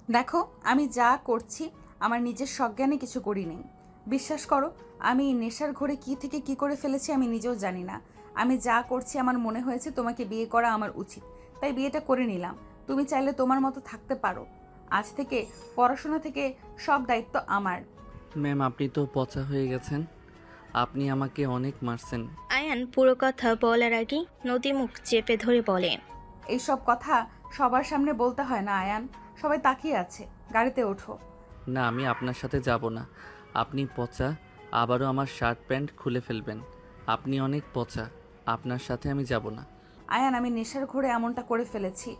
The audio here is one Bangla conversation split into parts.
দেখো, আমি যা করছি আমার নিজের সজ্ঞানে কিছু করিনি। বিশ্বাস করো, আমি নেশার ঘোরে কি থেকে কি করে ফেলেছি আমি নিজেও জানি না। আমি যা করছি আমার মনে হয়েছে তোমাকে বিয়ে করা আমার উচিত, তাই বিয়েটা করে নিলাম। তুমি চাইলে তোমার মতো থাকতে পারো। আজ থেকে পড়াশোনা থেকে সব দায়িত্ব আমার। ম্যাম, আপনি তো পচা হয়ে গেছেন। আপনি আমাকে অনেক মারছেন। আয়ান পুরো কথা বলার আগেই নদী মুখ চেপে ধরে বলে। এইসব কথা সবার সামনে বলতে হয় না আয়ান। সবাই তাকিয়ে আছে, গাড়িতে ওঠো। না, আমি আপনার সাথে যাব না। আপনি পচা, আবারও আমার শার্ট প্যান্ট খুলে ফেলবেন। আপনি অনেক পচা, আপনার সাথে আমি যাব না। আয়ান, আমি নেশার ঘোরে এমনটা করে ফেলেছি।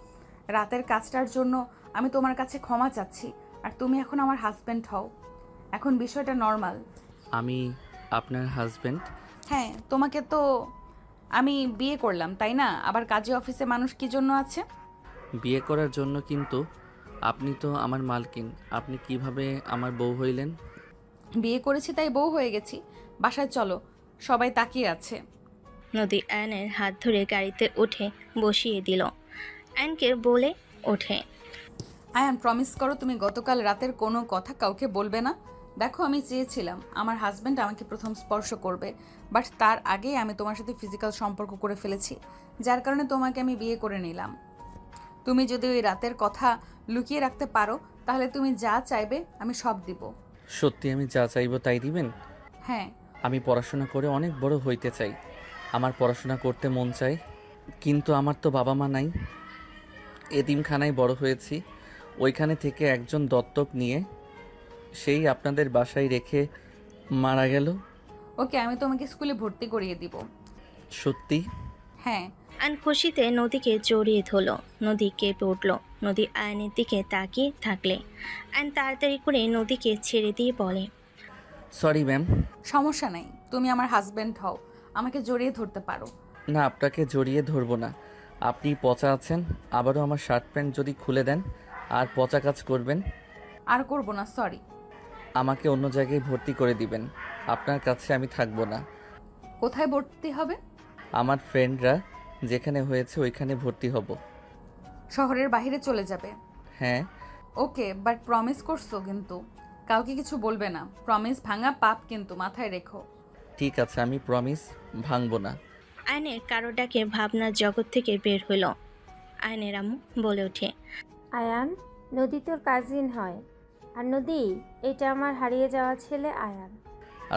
রাতের কাজটার জন্য আমি তোমার কাছে ক্ষমা চাচ্ছি। আর তুমি এখন আমার হাজব্যান্ড হও। এখন বিষয়টা নর্মাল। আমি আপনার হাজবেন্ড? হ্যাঁ, তোমাকে তো আমি বিয়ে করলাম, তাই না? আবার কাজী অফিসে মানুষ কি জন্য আছে? বিয়ে করার জন্য, কিন্তু আপনি তো আমার মালকিন। আপনি কিভাবে আমার বউ হইলেন? বিয়ে করেছি তাই বউ হয়ে গেছি। বাসায় চলো, সবাই তাকিয়ে আছে। নদী আয়নের হাত ধরে গাড়িতে উঠে বসিয়ে দিল। আয়নকে বলে ওঠে। আয়ান, প্রমিস করো তুমি গতকাল রাতের কোনো কথা কাউকে বলবে না। দেখো, আমি চেয়েছিলাম আমার হাজব্যান্ড আমাকে প্রথম স্পর্শ করবে, বাট তার আগেই আমি তোমার সাথে ফিজিক্যাল সম্পর্ক করে ফেলেছি, যার কারণে তোমাকে আমি বিয়ে করে নিলাম। তুমি যদি ওই রাতের কথা লুকিয়ে রাখতে পারো তাহলে তুমি যা চাইবে আমি সব দিব। সত্যি আমি যা চাইবো তাই দিবেন? হ্যাঁ। আমি পড়াশোনা করে অনেক বড় হইতে চাই। আমার পড়াশোনা করতে মন চাই, কিন্তু আমার তো বাবা মা নাই। এতিমখানায় বড় হয়েছি। ওইখানে থেকে একজন দত্তক নিয়ে সেই আপনাদের বাসায় রেখে মারা গেল। ওকে, আমি তোমাকে স্কুলে ভর্তি করিয়ে দিব। সত্যি? হ্যাঁ। আয়ন খুশিতে নদীকে জড়িয়ে ধরল। নদী কেঁপে উঠল। নদী আয়নের দিকে তাকিয়ে থাকলে আয়ন তাড়াতাড়ি করে নদীকে ছেড়ে দিয়ে বলে। Sorry ma'am. সমস্যা নাই, তুমি আমার হাজব্যান্ড হও, আমাকে জড়িয়ে ধরতে পারো। না, আপনাকে জড়িয়ে ধরবো না। আপনি পচা আছেন। আবারও আমার শার্ট প্যান্ট যদি খুলে দেন আর পচা কাজ করবেন, আর করবো না, সরি। আমাকে অন্য জায়গায় ভর্তি করে দিবেন। আপনার কাছে আমি থাকবো না। কোথায় ভর্তি হবে? আমার ফ্রেন্ডরা যেখানে হয়েছে ওইখানে ভর্তি হব। শহরের বাইরে চলে যাবে? হ্যাঁ। ওকে, বাট প্রমিস করছো কিন্তু? কাউকে কিছু বলবে না, প্রমিস ভাঙা পাপ কিন্তু, মাথায় রেখো। ঠিক আছে, আমি প্রমিস ভাঙবো না। আয়নের কারো ডাকে ভাবনার জগৎ থেকে বের হইল। আয়নের আম্মু বলে ওঠে। আয়ান, নদী তোর কাজিন হয়। আর নদী, এটা আমার হারিয়ে যাওয়া ছেলে আয়ান।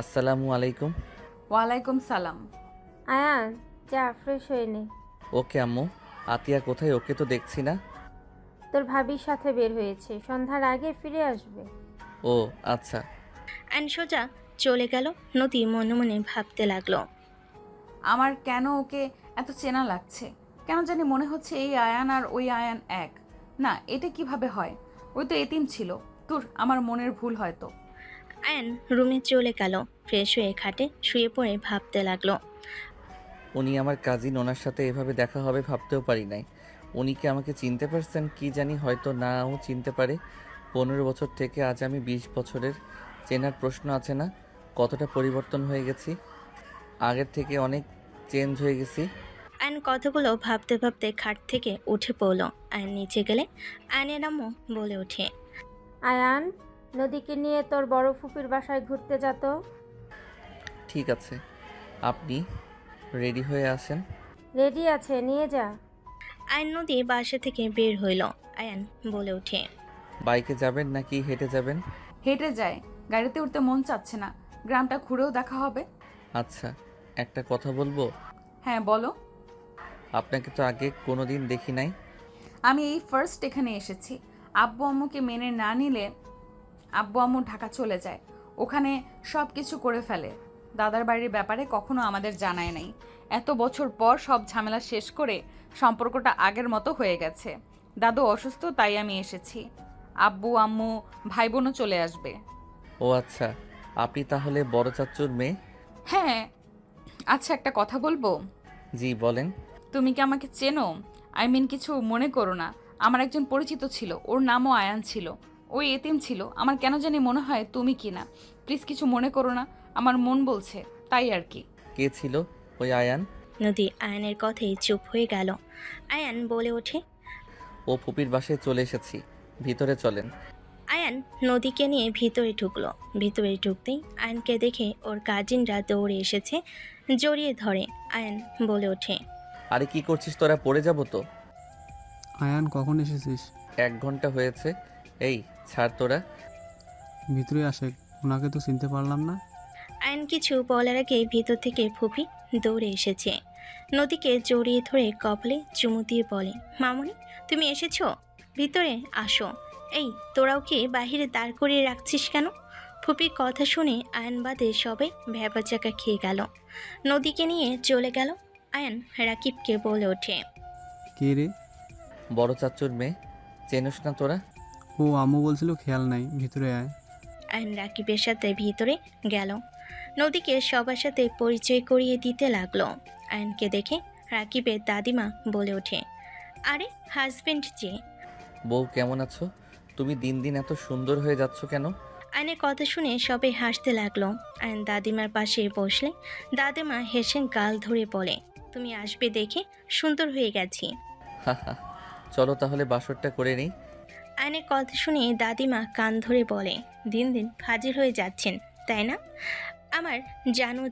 আসসালামু আলাইকুম। ওয়ালাইকুম সালাম। আয়ান, যা ফ্রেশ হয়ে নে। ওকে আম্মু। আতিয়া কোথায়? ওকে তো দেখছি না। তোর ভাবির সাথে বের হয়েছে, সন্ধ্যার আগে ফিরে আসবে। ও আচ্ছা। আয়ন সোজা চলে গেল। নদী মনে মনে ভাবতে লাগলো। আমার কেন ওকে এত চেনা লাগছে? কেন জানি মনে হচ্ছে এই আয়ান আর ওই আয়ান এক। না, এটা কিভাবে হয়? ওই তো এতিম ছিল। তোর আমার মনের ভুল হয়তো। আয়ন রুমে চলে গেল। ফ্রেশ হয়ে খাটে শুয়ে পড়ে ভাবতে লাগলো। উনি আমার কাজিন, ওনার সাথে এভাবে দেখা হবে ভাবতেও পারি নাই। উনি কি আমাকে চিনতে পারছেন কি জানি, হয়তো নাও চিনতে পারে। 15 বছর থেকে আজ আমি 20 বছরের। চেনার প্রশ্ন আছে না? কতটা পরিবর্তন হয়ে গেছি, আগের থেকে অনেক চেঞ্জ হয়ে গেছি। আয়ন কথাগুলো ভাবতে ভাবতে খাট থেকে উঠে পড়ল। আয়ন নিচে গেলে আয়নের আম্মু বলে ওঠে। আয়ান, নদীকে নিয়ে তোর বড় ফুপির বাসায় ঘুরতে যেত। ঠিক আছে, আপনি রেডি হয়ে আসেন। রেডি আছে, নিয়ে যা। আয়ন নদী বাসা থেকে বের হইল। আয়ান বলে ওঠে। বাইকে যাবেন নাকি হেঁটে যাবেন? হেঁটে যায়, গাড়িতে উঠতে মন চাচ্ছে না। গ্রামটা ঘুরেও দেখা হবে। আচ্ছা, একটা কথা বলবো? হ্যাঁ, বলো। আপনাকে তো আগে কোনো দিন দেখি নাই। আমি এই ফার্স্ট এখানে এসেছি। আব্বু আম্মুকে মেনে না নিলে আব্বু আম্মু ঢাকা চলে যায়, ওখানে সব কিছু করে ফেলে। দাদার বাড়ির ব্যাপারে কখনো আমাদের জানায় নাই। এত বছর পর সব ঝামেলা শেষ করে সম্পর্কটা আগের মতো হয়ে গেছে। দাদু অসুস্থ, তাই আমি এসেছি। আব্বু আম্মু ভাই বোনও চলে আসবে। ও আচ্ছা, আপনি তাহলে বড় চাচ্চুর মেয়ে? হ্যাঁ। আচ্ছা, একটা কথা বলবো? জি বলেন। তুমি কি আমাকে চেনো? আই মিন, কিছু মনে করো না। আমার একজন পরিচিত ছিল, ওর নামও আয়ান ছিল। ওই এতিম ছিল। আমার কেন জানি মনে হয় তুমি কি না। প্লিজ কিছু মনে করো না, আমার মন বলছে, তাই আর কি। কে ছিল ওই আয়ান? নদী আয়নের কথাই চুপ হয়ে গেল। আয়ান বলে ওঠে। ও ফুপির বাসায় চলে এসেছি। ভিতরে চলেন। আয়ান নদীকে নিয়ে ভিতরে ঢুকলো। ভিতরে ঢুকতেই আয়নকে দেখে ওর কাজিনরা দৌড়ে এসেছে, জড়িয়ে ধরে। আয়ান বলে ওঠে, আরে কি করছিস তোরা, পড়ে যাব তো। আয়ান কখন এসেছিস? 1 ঘন্টা হয়েছে। এই ছাড় তোরা। ভিতরে আসে, ওনাকে তো চিনতে পারলাম না। আয়ন কিছু বলার আগে ভিতর থেকে ফুপি দৌড়ে এসেছে। নদীকে জড়িয়ে ধরে কপালে চুমু দিয়ে বলে, মামুনি তুমি এসেছো, ভিতরে আসো। এই তোরাও কি বাহিরে দাঁড় করিয়ে রাখছিস কেন? ফুপির কথা শুনে আয়ন বাদে সবাই ভ্যাবাচাকা খেয়ে গেল। নদীকে নিয়ে চলে গেল। আয়ন রাকিবকে বলে ওঠে, কে রে? বড় চাচুর মেয়ে, চেনস না তোরা? ও আম্মু বলছিল খেয়াল নাই, ভিতরে আয়। আয়ন রাকিবের সাথে ভিতরে গেল। নদীকে সবার সাথে পরিচয় করিয়ে দিতে লাগলো। আয়নকে দেখে রাকিবের দাদিমা বলে ওঠে, আরে হাজবেন্ড যে। বউ কেমন আছো? তুমি দিন দিন এত সুন্দর হয়ে যাচ্ছ কেন? আয়নের কথা শুনে সবাই হাসতে লাগলো। আয়ন দাদিমার পাশে বসলে দাদিমা হেসে গাল ধরে বলে, তুমি আসবে দেখে সুন্দর হয়ে গেছি। হাহা, চলো তাহলে বাসরটা করে নিই। আয়নের কথা শুনে দাদিমা কান ধরে বলে, দিন দিন ফাজিল হয়ে যাচ্ছেন তাই না? আমার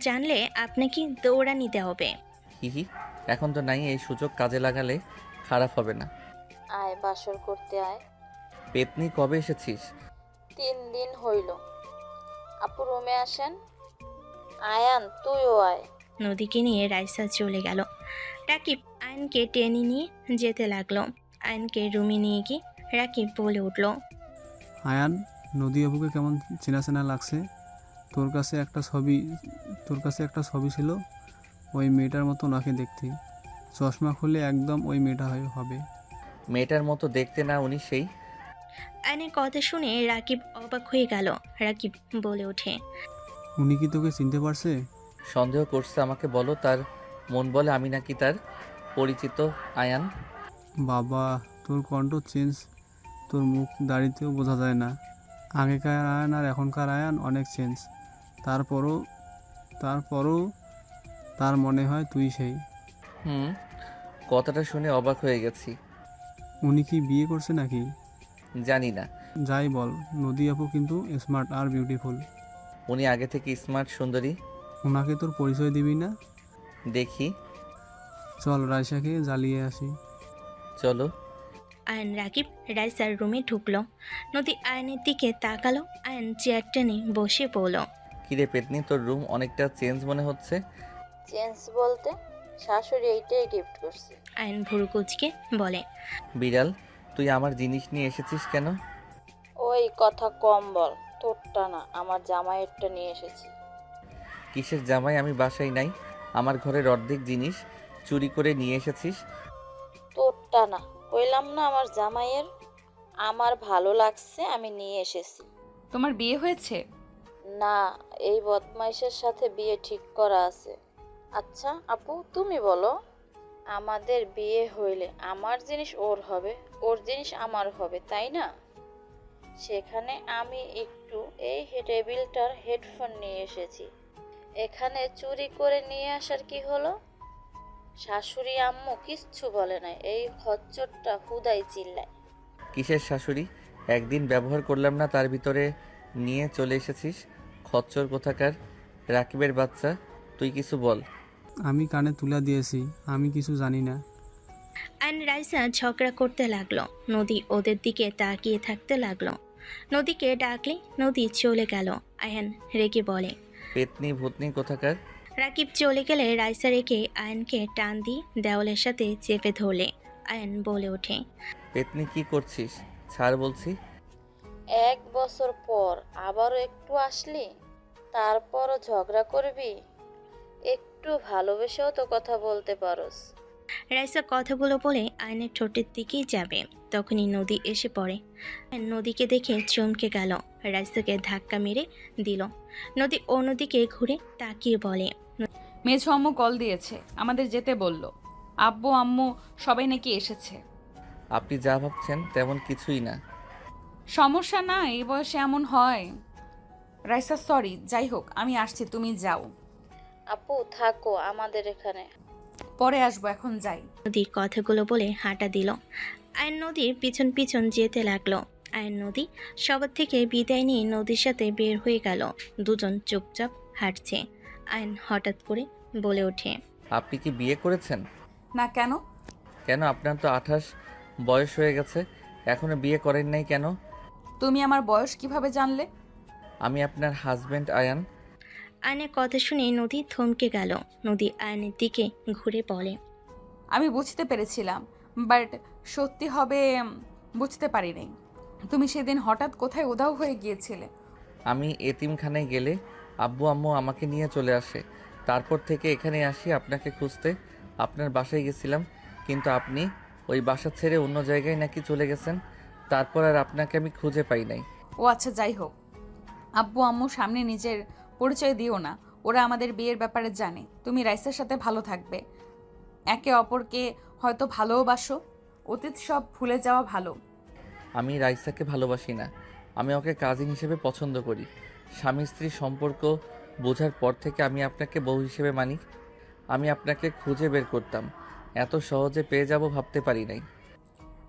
জানলে আপনাকে দৌড়ানি নিতে হবে। হিহি, এখন তো নাই, এই সুযোগ কাজে লাগালে খারাপ হবে না। আয় বাসর করতে আয়। পেতনি কবে এসেছিস? 3 দিন হইল। আপু রুমে আসেন। আয়ান তুইও আয়। নদীকে নিয়ে রাইসা চলে গেল। রাকিব আয়নকে টেনে নিয়ে যেতে লাগলো। আয়নকে রুমে নিয়ে গিয়ে রাকিব বলে উঠল, আয়ান, নদী আপুকে কেমন চেনা চেনা লাগছে। তোর কাছে একটা ছবি ছিল, ওই মেয়েটার মতো নাকি দেখতে। চশমা খুলে একদম ওই মেয়েটা হবে। মেয়েটার মতো দেখতে না উনি সেই? আয়নের কথা শুনে রাকিব অবাক হয়ে গেল। রাকিব বলে ওঠে, উনি কি তোকে চিনতে পারছে? সন্দেহ করছে আমাকে, বলো তার মন বলে আমি নাকি তার পরিচিত আয়ান। বাবা, তোর কণ্ঠ চেঞ্জ, তোর মুখ দাড়িতেও বোঝা যায় না। আগেকার আয়ান আর এখনকার আয়ান অনেক চেঞ্জ। তারপরও তার মনে হয় তুই সেই। কথাটা শুনে অবাক হয়ে গেছি। উনি কি বিয়ে করছে নাকি? জানি না। যাই বল, নদী আপু কিন্তু স্মার্ট আর বিউটিফুল। উনি আগে থেকে স্মার্ট, সুন্দরী। ওনাকে তোর পরিচয় দিবি না? দেখি। চল রাইসাকে জ্বালিয়ে আসি। চলো। আয়ন রাকিব রাইসার রুমে ঢুকলো। নদী আয়নের দিকে তাকালো। আয়ন চেয়ার টেনে বসে পড়ল। কিরে পেতনি, তোর রুম অনেকটা চেঞ্জ মনে হচ্ছে। চেঞ্জ বলতে শাশুড়ি এইটাই গিফট করছে। আয়ন ভুরু কুচকে বলে, বিড়াল, তুই আমার জিনিস নিয়ে এসেছিস কেন? ওই কথা কম বল, তোরটা না আমার জামাইয়েরটা নিয়ে এসেছি। কিসের জামাই? আমি বাসায় নাই, আমার ঘরের অর্ধেক জিনিস চুরি করে নিয়ে এসেছিস। তোরটা না, কইলাম না আমার জামাইয়ের। আমার ভালো লাগছে আমি নিয়ে এসেছি। তোমার বিয়ে হয়েছে? না, এই বদমাইশের সাথে বিয়ে ঠিক করা আছে। আচ্ছা আপু তুমি বলো, আমাদের বিয়ে হইলে আমার জিনিস ওর হবে, ওর জিনিস আমার হবে, তাই না? সেখানে আমি একটু এই টেবিলটার হেডফোন নিয়ে এসেছি, এখানে চুরি করে নিয়ে আসার কি হলো? শাশুড়ি আম্মু কিচ্ছু বলে না, এই খচ্চরটা হুদাই চিল্লায়। কিসের শাশুড়ি? একদিন ব্যবহার করলাম না, তার ভিতরে নিয়ে চলে এসেছিস। খচ্চর কোথাকার, রাকিবের বাচ্চা। তুই কিছু বল। আমি কানে তুলা দিয়েছি, আমি কিছু জানি না। আয়ন রাইসা ঝগড়া করতে লাগলো। নদী ওদের দিকে তাকিয়ে থাকতে লাগলো। নদীকে ডাকলে নদী চলে গেল। আয়ন রেগে বলে, পেতনি ভূতনি কোথাকার। রাকিব চলে গেলে রাইসা রেখে আয়নকে টান দিয়ে দেওয়ালের সাথে চেপে ধরলে। আয়ন বলে ওঠে, পেতনি কি করছিস? ছাড় বলছি। 1 বছর পর আবারও একটু আসলি, তারপরও ঝগড়া করবি? একটু ভালোবেসেও তো কথা বলতে পারোস। রাইসা কথাগুলো বলে আয়নের ঠোঁটের দিকেই যাবে, তখনই নদী এসে পড়ে। আয়ন নদীকে দেখে চমকে গেল। রাইসাকে ধাক্কা মেরে দিল। নদী অন্যদিকে ঘুরে তাকিয়ে বলে, মেঝো আম্মু কল দিয়েছে, আমাদের যেতে বলল। আব্বু আম্মু সবাই নাকি এসেছে। আপনি যা ভাবছেন তেমন কিছুই না। সমস্যা না, এই বয়সে এমন হয়। রাইসা সরি, যাই হোক আমি আসছি, তুমি যাও। আপু থাকো আমাদের এখানে। পরে আসবো, এখন যাই। নদী কথাগুলো বলে হাঁটা দিল। আয়ন নদীর পিছন পিছন যেতে লাগলো। আয়ন নদী সবার থেকে বিদায় নিয়ে নদীর সাথে বের হয়ে গেল। দুজন চুপচাপ হাঁটছে। আয়ন হঠাৎ করে বলে ওঠে, আপনি কি বিয়ে করেছেন? না, কেন? কেন, আপনার তো 28 বয়স হয়ে গেছে, এখনো বিয়ে করেন নাই কেন? তুমি আমার বয়স কিভাবে জানলে? আমি আপনার হাজবেন্ড আয়ান। আয়নের কথা শুনে নদী থমকে গেল। নদী আয়নের দিকে ঘুরে বলে, আমি বুঝতে পেরেছিলাম, বাট সত্যি হবে বুঝতে পারিনি। তুমি সেদিন হঠাৎ কোথায় উধাও হয়ে গিয়েছিলে? আমি এতিমখানায় গেলে আব্বু আম্মু আমাকে নিয়ে চলে আসে। তারপর থেকে এখানে আসি আপনাকে খুঁজতে। আপনার বাসায় গেছিলাম, কিন্তু আপনি ওই বাসা ছেড়ে অন্য জায়গায় নাকি চলে গেছেন। তারপর আর আপনাকে আমি খুঁজে পাই নাই। ও আচ্ছা, যাই হোক, আব্বু আম্মু সামনে নিজের পরিচয় দিও না। ওরা আমাদের বিয়ের ব্যাপারে জানে। তুমি রাইসার সাথে ভালো থাকবে, একে অপরকে হয়তো ভালোবাসো। অতীত সব ভুলে যাওয়া ভালো। আমি রাইসাকে ভালোবাসি না, আমি ওকে কাজিন হিসেবে পছন্দ করি। স্বামী স্ত্রী সম্পর্ক বোঝার পর থেকে আমি আপনাকে বউ হিসেবে মানি। আমি আপনাকে খুঁজে বের করতাম, এত সহজে পেয়ে যাব ভাবতে পারি নাই।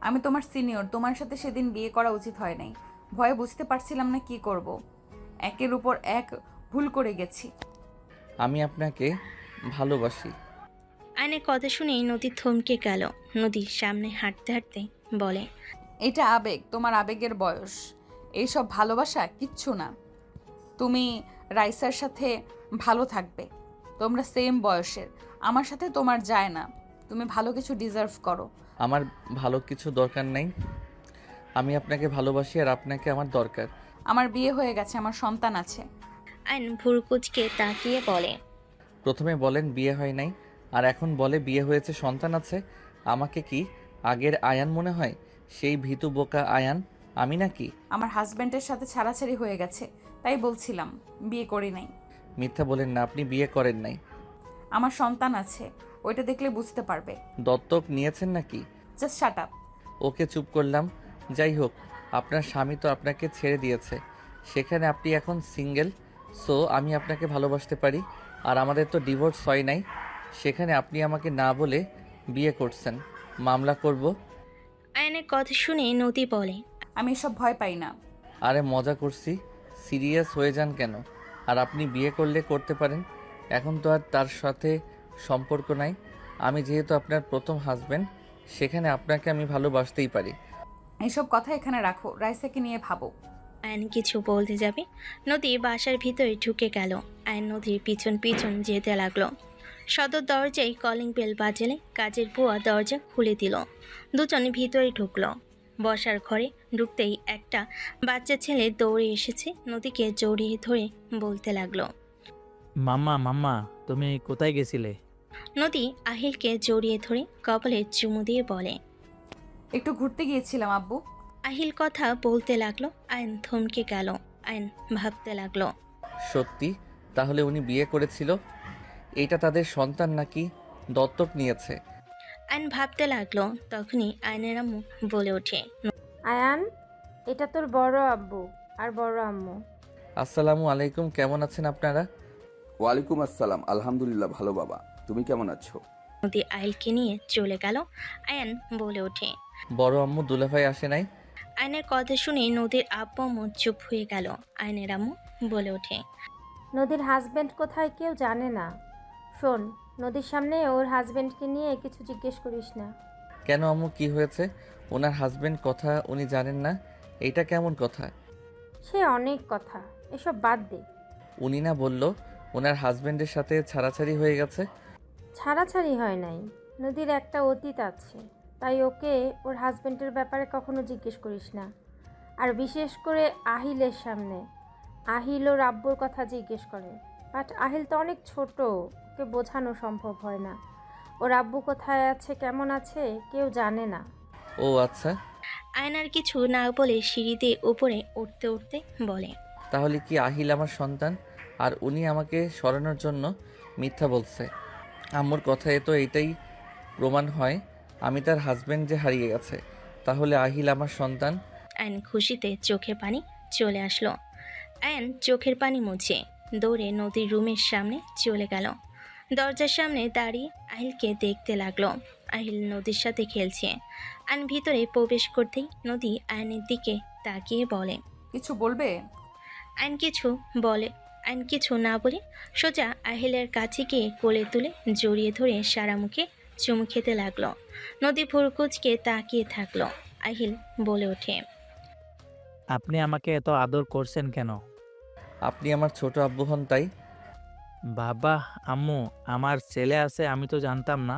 আমি তোমার সিনিয়র, তোমার সাথে সেদিন বিয়ে করা উচিত হয় নাই। ভয়ে বুঝতে পারছিলাম না কি করব। একের উপর এক ভুল করে গেছি। আমি আপনাকে ভালোবাসি। আয়নের কথা শুনেই নদী থমকে গেল। নদী সামনে হাঁটতে হাঁটতে বলে, এটা আবেগ, তোমার আবেগের বয়স। এইসব ভালোবাসা কিচ্ছু না। তুমি রাইসার সাথে ভালো থাকবে, তোমরা সেম বয়সের। আমার সাথে তোমার যায় না। তুমি ভালো কিছু ডিজার্ভ করো। আমার ভালো কিছু দরকার নাই, আমি আপনাকে ভালোবাসি আর আপনাকে আমার দরকার। আমার বিয়ে হয়ে গেছে, আমার সন্তান আছে। আয়ন ভুরুকুচকে তাকিয়ে বলে, প্রথমে বলেন বিয়ে হয় নাই, আর এখন বলে বিয়ে হয়েছে, সন্তান আছে। আমাকে কি আগের আয়ান মনে হয়? সেই ভীতু বোকা আয়ান আমি নাকি? আমার হাজব্যান্ডের সাথে ছাড়াছাড়ি হয়ে গেছে, তাই বলছিলাম বিয়ে করি নাই। মিথ্যা বলেন না, আপনি বিয়ে করেন নাই। আমার সন্তান আছে, ওইটা দেখলে বুঝতে পারবে। দত্তক নিয়েছেন নাকি? Just shut up. ওকে, চুপ করলাম। যাই হোক, আপনার স্বামী তো আপনাকে ছেড়ে দিয়েছে, সেখানে আপনি এখন সিঙ্গেল। সো আমি আপনাকে ভালোবাসতে পারি। আর আমাদের তো ডিভোর্স হয় নাই, সেখানে আপনি আমাকে না বলে বিয়ে করছেন। মামলা করব। আয়নের কথা শুনে নদী বলে, আমি এসব ভয় পাই না। আরে মজা করছি, সিরিয়াস হয়ে যান কেন? আর আপনি বিয়ে করলে করতে পারেন, এখন তো আর তার সাথে সম্পর্ক নাই। আমি যেহেতু আপনার প্রথম হাজবেন্ড, সেখানে আপনাকে আমি ভালোবাসতেই পারি। এইসব কথা এখানে রাখো, রাইসাকে নিয়ে ভাবো। আয়ন কিছু বলতে যাবে, নদী বাসার ভিতরে ঢুকে গেল। আয়ন নদীর পিছন পিছন যেতে লাগলো। সদর দরজায় কলিং বেল বাজলে কাজের বুয়া দরজা খুলে দিল। দুজন ভিতরে ঢুকলো। বসার ঘরে ঢুকতেই একটা বাচ্চা ছেলে দৌড়ে এসেছে, নদীকে জড়িয়ে ধরে বলতে লাগলো, মাম্মা মাম্মা, তুমি কোথায় গেছিলে? নদী আহিলকে জড়িয়ে ধরে কপালে চুমু দিয়ে বলে, একটু ঘুরতে গিয়েছিলাম আব্বু। আহিল কথা বলতে লাগলো। আয়ন থমকে গেল। আয়ন ভাবতে লাগলো, সত্যি? তাহলে উনি বিয়ে করেছিল? এইটা তাদের সন্তান নাকি দত্তক নিয়েছে? আয়ন ভাবতে লাগলো। তখনই আয়নের আম্মু বলে ওঠে, আয়ান, এটা তোর বড় আব্বু আর বড় আম্মু। আসসালামু আলাইকুম, কেমন আছেন আপনারা? ওয়ালাইকুম আসসালাম, আলহামদুলিল্লাহ ভালো বাবা, তুমি কেমন আছো? নদী আহিলকে নিয়ে চলে গেল। আয়ন বলে ওঠে, বড় আম্মু দুলাভাই আসে নাই? আয়নের কথা শুনে নদীর আব্বু আম্মু চুপ হয়ে গেল। আয়নের আম্মু বলে ওঠে, নদীর হাজবেন্ড কোথায় কেউ জানে না। শোন, নদীর সামনে ওর হাজবেন্ডকে নিয়ে কিছু জিজ্ঞেস করিস না। কেন আম্মু, কি হয়েছে? ওনার হাজবেন্ড কথা উনি জানেন না, এইটা কেমন কথা? সে অনেক কথা, এসব বাদ দে। উনি না বলল ওনার হাজবেন্ডের সাথে ছাড়াছাড়ি হয়ে গেছে? ছাড়াছাড়ি হয় নাই, নদীর একটা অতীত আছে, তাই ওকে ওর হাজবেন্ডের ব্যাপারে কখনো জিজ্ঞেস করিস না। আর বিশেষ করে আহিলের সামনে। আহিল ওর আব্বুর কথা জিজ্ঞেস করে, বাট আহিল তো অনেক ছোট, ওকে বোঝানো সম্ভব হয় না। ওর আব্বু কোথায় আছে, কেমন আছে, কেউ জানে না। ও আচ্ছা, আয়নার কিছু না বলে সিঁড়িতে উপরে উঠতে উঠতে বলে, তাহলে কি আহিল আমার সন্তান আর উনি আমাকে সরানোর জন্য মিথ্যা বলছে? আম্মুর কথায় তো এইটাই প্রমাণ হয় আমি তার হাজবেন্ড যে হারিয়ে গেছে, তাহলে আহিল আমার সন্তান। আয়ন খুশিতে চোখে পানি চলে আসলো। আয়ন চোখের পানি মুছে দৌড়ে নদীর রুমের সামনে চলে গেল। দরজার সামনে দাঁড়িয়ে আহিলকে দেখতে লাগলো। আহিল নদীর সাথে খেলছে। আয়ন ভিতরে প্রবেশ করতেই নদী আয়নের দিকে তাকিয়ে বলে। কিছু বলবে? আইন কিছু বলে আইন কিছু না বলে সোজা আহিলের কাছে গিয়ে কোলে তুলে জড়িয়ে ধরে সারা মুখে চুমু খেতে লাগলো। নদী ভুরকুচকে তাকিয়ে থাকলো। আহিল বলে ওঠে। আপনি আমাকে এত আদর করছেন কেন? আপনি আমার ছোট আব্বু হন তাই। বাবা, আম্মু, আমার ছেলে আছে আমি তো জানতাম না।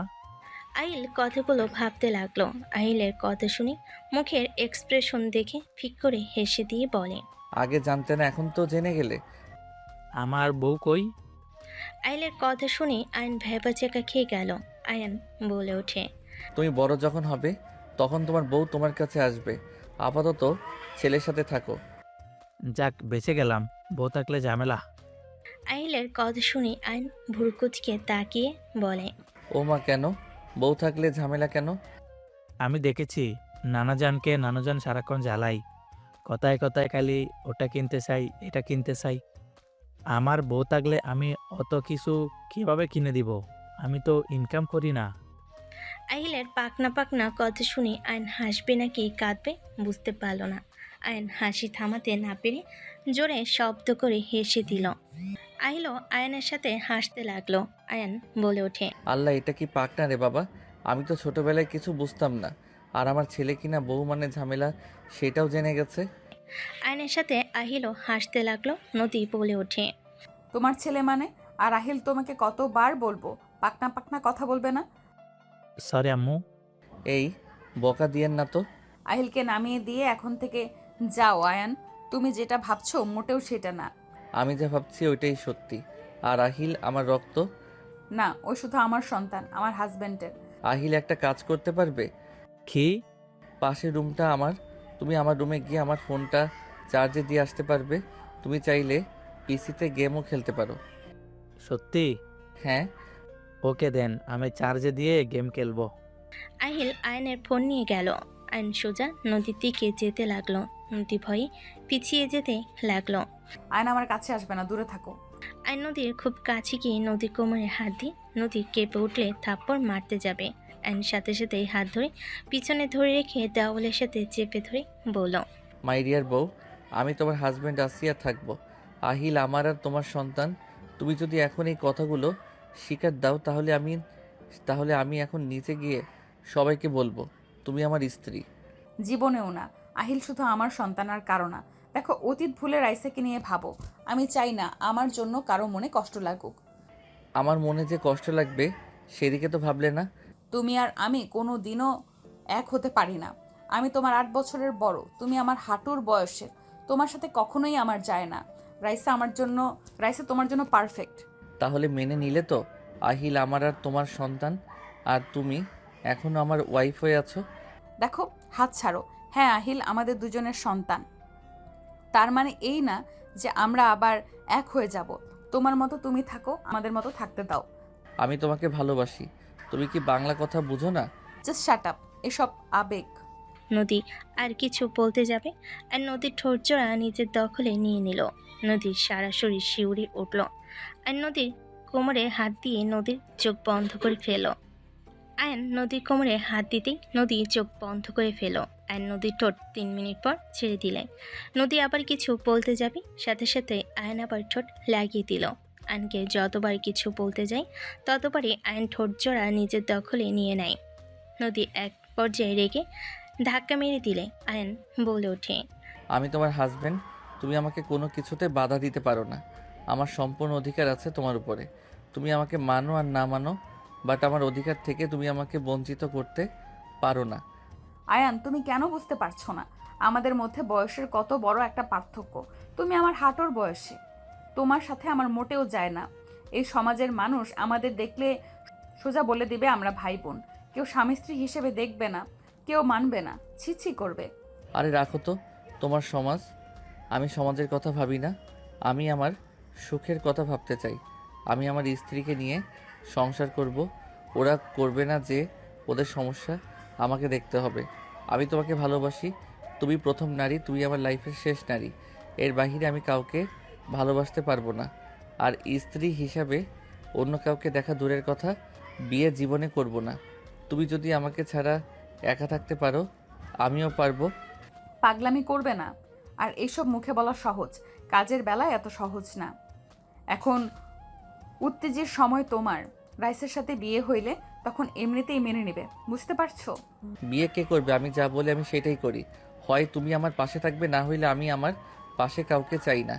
আহিল কথাগুলো ভাবতে লাগলো। আহিলের কথা শুনে মুখের এক্সপ্রেশন দেখে ফিক করে হেসে দিয়ে বলে। আগে জানতে না, এখন তো জেনে গেলে। আমার বউ কই? আহিলের কথা শুনে আয়ন ভ্যাবাচেকা খেয়ে গেল। আয়ান বলে ওঠে। তুমি বড় যখন হবে তখন তোমার বউ তোমার কাছে আসবে। আপাতত ছেলের সাথে থাকো। যাক, বেঁচে গেলাম। বউ থাকলে ঝামেলা। আহিলের কথা শুনে আয়ন ভুরকুচকে তাকিয়ে বলে। ও মা, কেন? বউ থাকলে ঝামেলা কেন? আমি দেখেছি নানাজানকে নানাজান সারাক্ষণ জ্বালাই। কথায় কথায় খালি ওটা কিনতে চাই, এটা কিনতে চাই। আমার বউ থাকলে আমি অত কিছু কিভাবে কিনে দিব? আমি তো ইনকাম করি না। আহিলের পাকনা পাকনা কথা শুনে আয়ন হাসবে নাকি কাঁদবে বুঝতে পারল না। আয়ন হাসি থামাতে না পেরে জোরে শব্দ করে হেসে দিল। আহিলও আয়নের সাথে হাসতে লাগলো। আয়ন বলে ওঠে। আল্লাহ, এটা কি পাক না রে বাবা? আমি তো ছোটবেলায় কিছু বুঝতাম না। আর আমার ছেলে কিনা বউ মানে ঝামেলা, সেটাও জেনে গেছে। আয়নের সাথে আহিলও হাসতে লাগলো। নদী বলে ওঠে। তোমার ছেলে মানে? আর আহিল তোমাকে কতবার বলবো পাকনা পাকনা কথা বলবে না? সরি আম্মু। এই বকা দিয়েন না তো। আহিলকে নামিয়ে দিয়ে এখন থেকে যাও আয়ান। তুমি যেটা ভাবছো মোটেও সেটা না। আমি যা ভাবছি ওইটাই সত্যি। আর আহিল আমার রক্ত। না, ও শুধু আমার সন্তান, আমার হাজবেন্ডের। আহিল একটা কাজ করতে পারবে? কি? পাশের রুমটা আমার। তুমি আমার রুমে গিয়ে আমার ফোনটা চার্জে দিয়ে আসতে পারবে? তুমি চাইলে পিসিতে গেমও খেলতে পারো। সত্যি? হ্যাঁ। ওকে দেন, আমি চার্জে দিয়ে গেম খেলবো। আহিল আয়নের ফোন নিয়ে গেল। আয়ন সোজা নদীর দিকে যেতে লাগলো। নদী ভয়ে পিছিয়ে যেতে লাগলো। আয়ন আমার কাছে আসবে না, দূরে থাকো। আয়ন নদীর খুব কাছে গিয়ে নদীর কোমরে হাত দিয়ে নদী কেঁপে উঠলে থাপ্পড় মারতে যাবে। আয়ন সাথে সাথে হাত ধরে পিছনে ধরে রেখে দেওয়ালের সাথে চেপে ধরে বলল। মাই ডিয়ার বউ, আমি তোমার হাজব্যান্ড আসিয়া থাকবো। আহিল আমার আর তোমার সন্তান। তুমি যদি এখন এই কথাগুলো স্বীকার দাও তাহলে আমি এখন নিচে গিয়ে সবাইকে বলবো তুমি আমার স্ত্রী। জীবনেও না। আহিল শুধু আমার সন্তান আর কারো না। দেখো, অতীত ভুলে রাইসাকে নিয়ে ভাবো। আমি চাই না আমার জন্য কারো মনে কষ্ট লাগুক। আমার মনে যে কষ্ট লাগবে সেদিকে তো ভাবলে না। তুমি আর আমি কোনো দিনও এক হতে পারি না। আমি তোমার 8 বছরের বড়, তুমি আমার হাঁটুর বয়সের। তোমার সাথে কখনোই আমার যায় না। রাইসা তোমার জন্য পারফেক্ট। তাহলে মেনে নিলে তো আহিল আমার আর তোমার সন্তান, আর তুমি এখনো আমার ওয়াইফ হয়ে আছো। দেখো, হাত ছাড়ো। হ্যাঁ, আহিল আমাদের দুজনের সন্তান। তার মানে এই না যে আমরা আবার এক হয়ে যাব। তোমার মতো তুমি থাকো, আমাদের মতো থাকতে দাও। আমি তোমাকে ভালোবাসি। তুমি কি বাংলা কথা বুঝো না? জাস্ট শাট আপ, এসব আবেগ। নদী আর কিছু বলতে যাবে আর নদীর ঠোঁটজোড়া নিজের দখলে নিয়ে নিল। নদীর সারা শরীর শিউরে উঠল। আর নদীর কোমরে হাত দিয়ে নদীর চোখ বন্ধ করে ফেল। আয়ন নদীর কোমরে হাত দিতেই নদী চোখ বন্ধ করে ফেল। আর নদীর ঠোঁট 3 মিনিট পর ছেড়ে দিলেন। নদী আবার কিছু বলতে যাবে, সাথে সাথে আয়ন আবার ঠোঁট লাগিয়ে দিল। আয়নকে যতবার কিছু বলতে যায় ততবারই আয়ন ঠোঁটজোড়া নিজের দখলে নিয়ে নেয়। নদী এক পর্যায়ে রেগে ধাক্কা মেরে দিলে আয়ন বলে ওঠে। আমি তোমার হাজব্যান্ড, তুমি আমাকে কোনো কিছুতে বাধা দিতে পারো না। আমার সম্পূর্ণ অধিকার আছে তোমার উপরে। তুমি আমাকে মানো আর না মানো, বাট আমার অধিকার থেকে তুমি আমাকে বঞ্চিত করতে পারো না। আয়ান, তুমি কেন বুঝতে পারছো না আমাদের মধ্যে বয়সের কত বড় একটা পার্থক্য? তুমি আমার হাঁটুর বয়সে। তোমার সাথে আমার মোটেও যায় না। এই সমাজের মানুষ আমাদের দেখলে সোজা বলে দিবে আমরা ভাই বোন। কেউ স্বামী স্ত্রী হিসেবে দেখবে না, কেউ মানবে না, ছি করবে। আরে রাখো তো তোমার সমাজ। আমি সমাজের কথা ভাবি না, আমি আমার সুখের কথা ভাবতে চাই। আমি আমার স্ত্রীকে নিয়ে সংসার করব। ওরা করবে না যে ওদের সমস্যা আমাকে দেখতে হবে। আমি তোমাকে ভালোবাসি। তুমি প্রথম নারী, তুমি আমার লাইফের শেষ নারী। এর বাহিরে আমি কাউকে ভালোবাসতে পারবো না। আর স্ত্রী হিসাবে অন্য কাউকে দেখা দূরের কথা, বিয়ে জীবনে করব না। তুমি যদি আমাকে ছাড়া একা থাকতে পারো, আমিও পারবো। পাগলামি করবে না। আর এইসব মুখে বলা সহজ, কাজের বেলায় এত সহজ না। এখন উত্তেজের সময় তোমার। রাইসের সাথে বিয়ে হইলে তখন এমনিতেই মেনে নেবে, বুঝতে পারছো? বিয়ে কে করবে? আমি যা বলি আমি সেটাই করি। হয় তুমি আমার পাশে থাকবে, না হইলে আমি আমার পাশে কাউকে চাই না।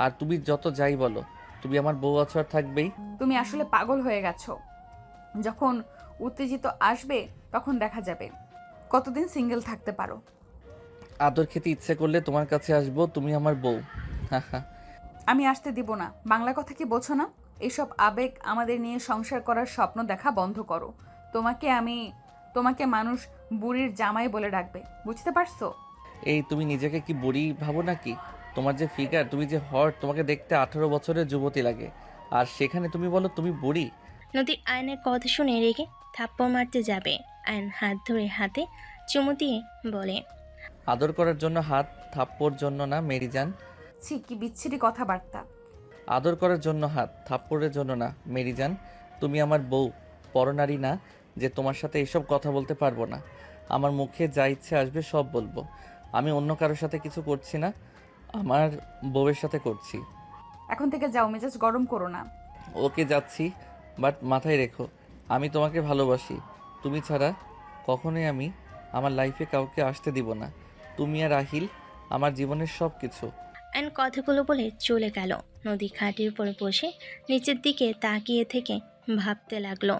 আর তুমি যত যাই বলো, তুমি আমার বউ আছো আর থাকবেই। তুমি আসলে পাগল হয়ে গেছো। যখন উত্তেজিত আসবে তখন দেখা যাবে কতদিন সিঙ্গেল থাকতে পারো। আদর খেতে ইচ্ছে করলে তোমার কাছে আসবো, তুমি আমার বউ। হা হা। আমি আসতে দিব না। বাংলা কথা কি বোঝো না? এইসব আবেগ আমাদের নিয়ে সংসার করার স্বপ্ন দেখা বন্ধ করো। তোমাকে মানুষ বুড়ির জামাই বলে ডাকবে, বুঝতে পারছো? এই তুমি নিজেকে কি বুড়ি ভাবো নাকি? তোমার যে ফিগার, তুমি যে হট, তোমাকে দেখতে 18 বছরের যুবতী লাগে, আর সেখানে তুমি বলো তুমি বুড়ি। নদী আয়নের কথা শুনে রেগে থাপ্পড় মারতে যাবে। আয়ন হাত ধরে হাতে চুমু দিয়ে বলে, আদর করার জন্য হাত, থাপ্পড় জন্য না মেরিজান। ছি, কি বিচ্ছিরি কথাবার্তা। আদর করার জন্য হাত, থাপ্পড়ের জন্য না মেরিজান। তুমি আমার বউ, পরনারী না যে তোমার সাথে এসব কথা বলতে পারবো না। আমার মুখে যা ইচ্ছে আসবে সব বলবো। আমি অন্য কারোর সাথে কিছু করছি না, আমার বউয়ের সাথে করছি। এখন থেকে যাও, মেজাজ গরম করো না। ওকে যাচ্ছি, বাট মাথায় রেখো আমি তোমাকে ভালোবাসি। তুমি ছাড়া কখনোই আমি আমার লাইফে কাউকে আসতে দিব না। তুমি আর রাহিল আমার জীবনের সব কিছু। আয়ন কথাগুলো বলে চলে গেল। নদী খাটের উপর বসে নিচের দিকে তাকিয়ে থেকে ভাবতে লাগলো।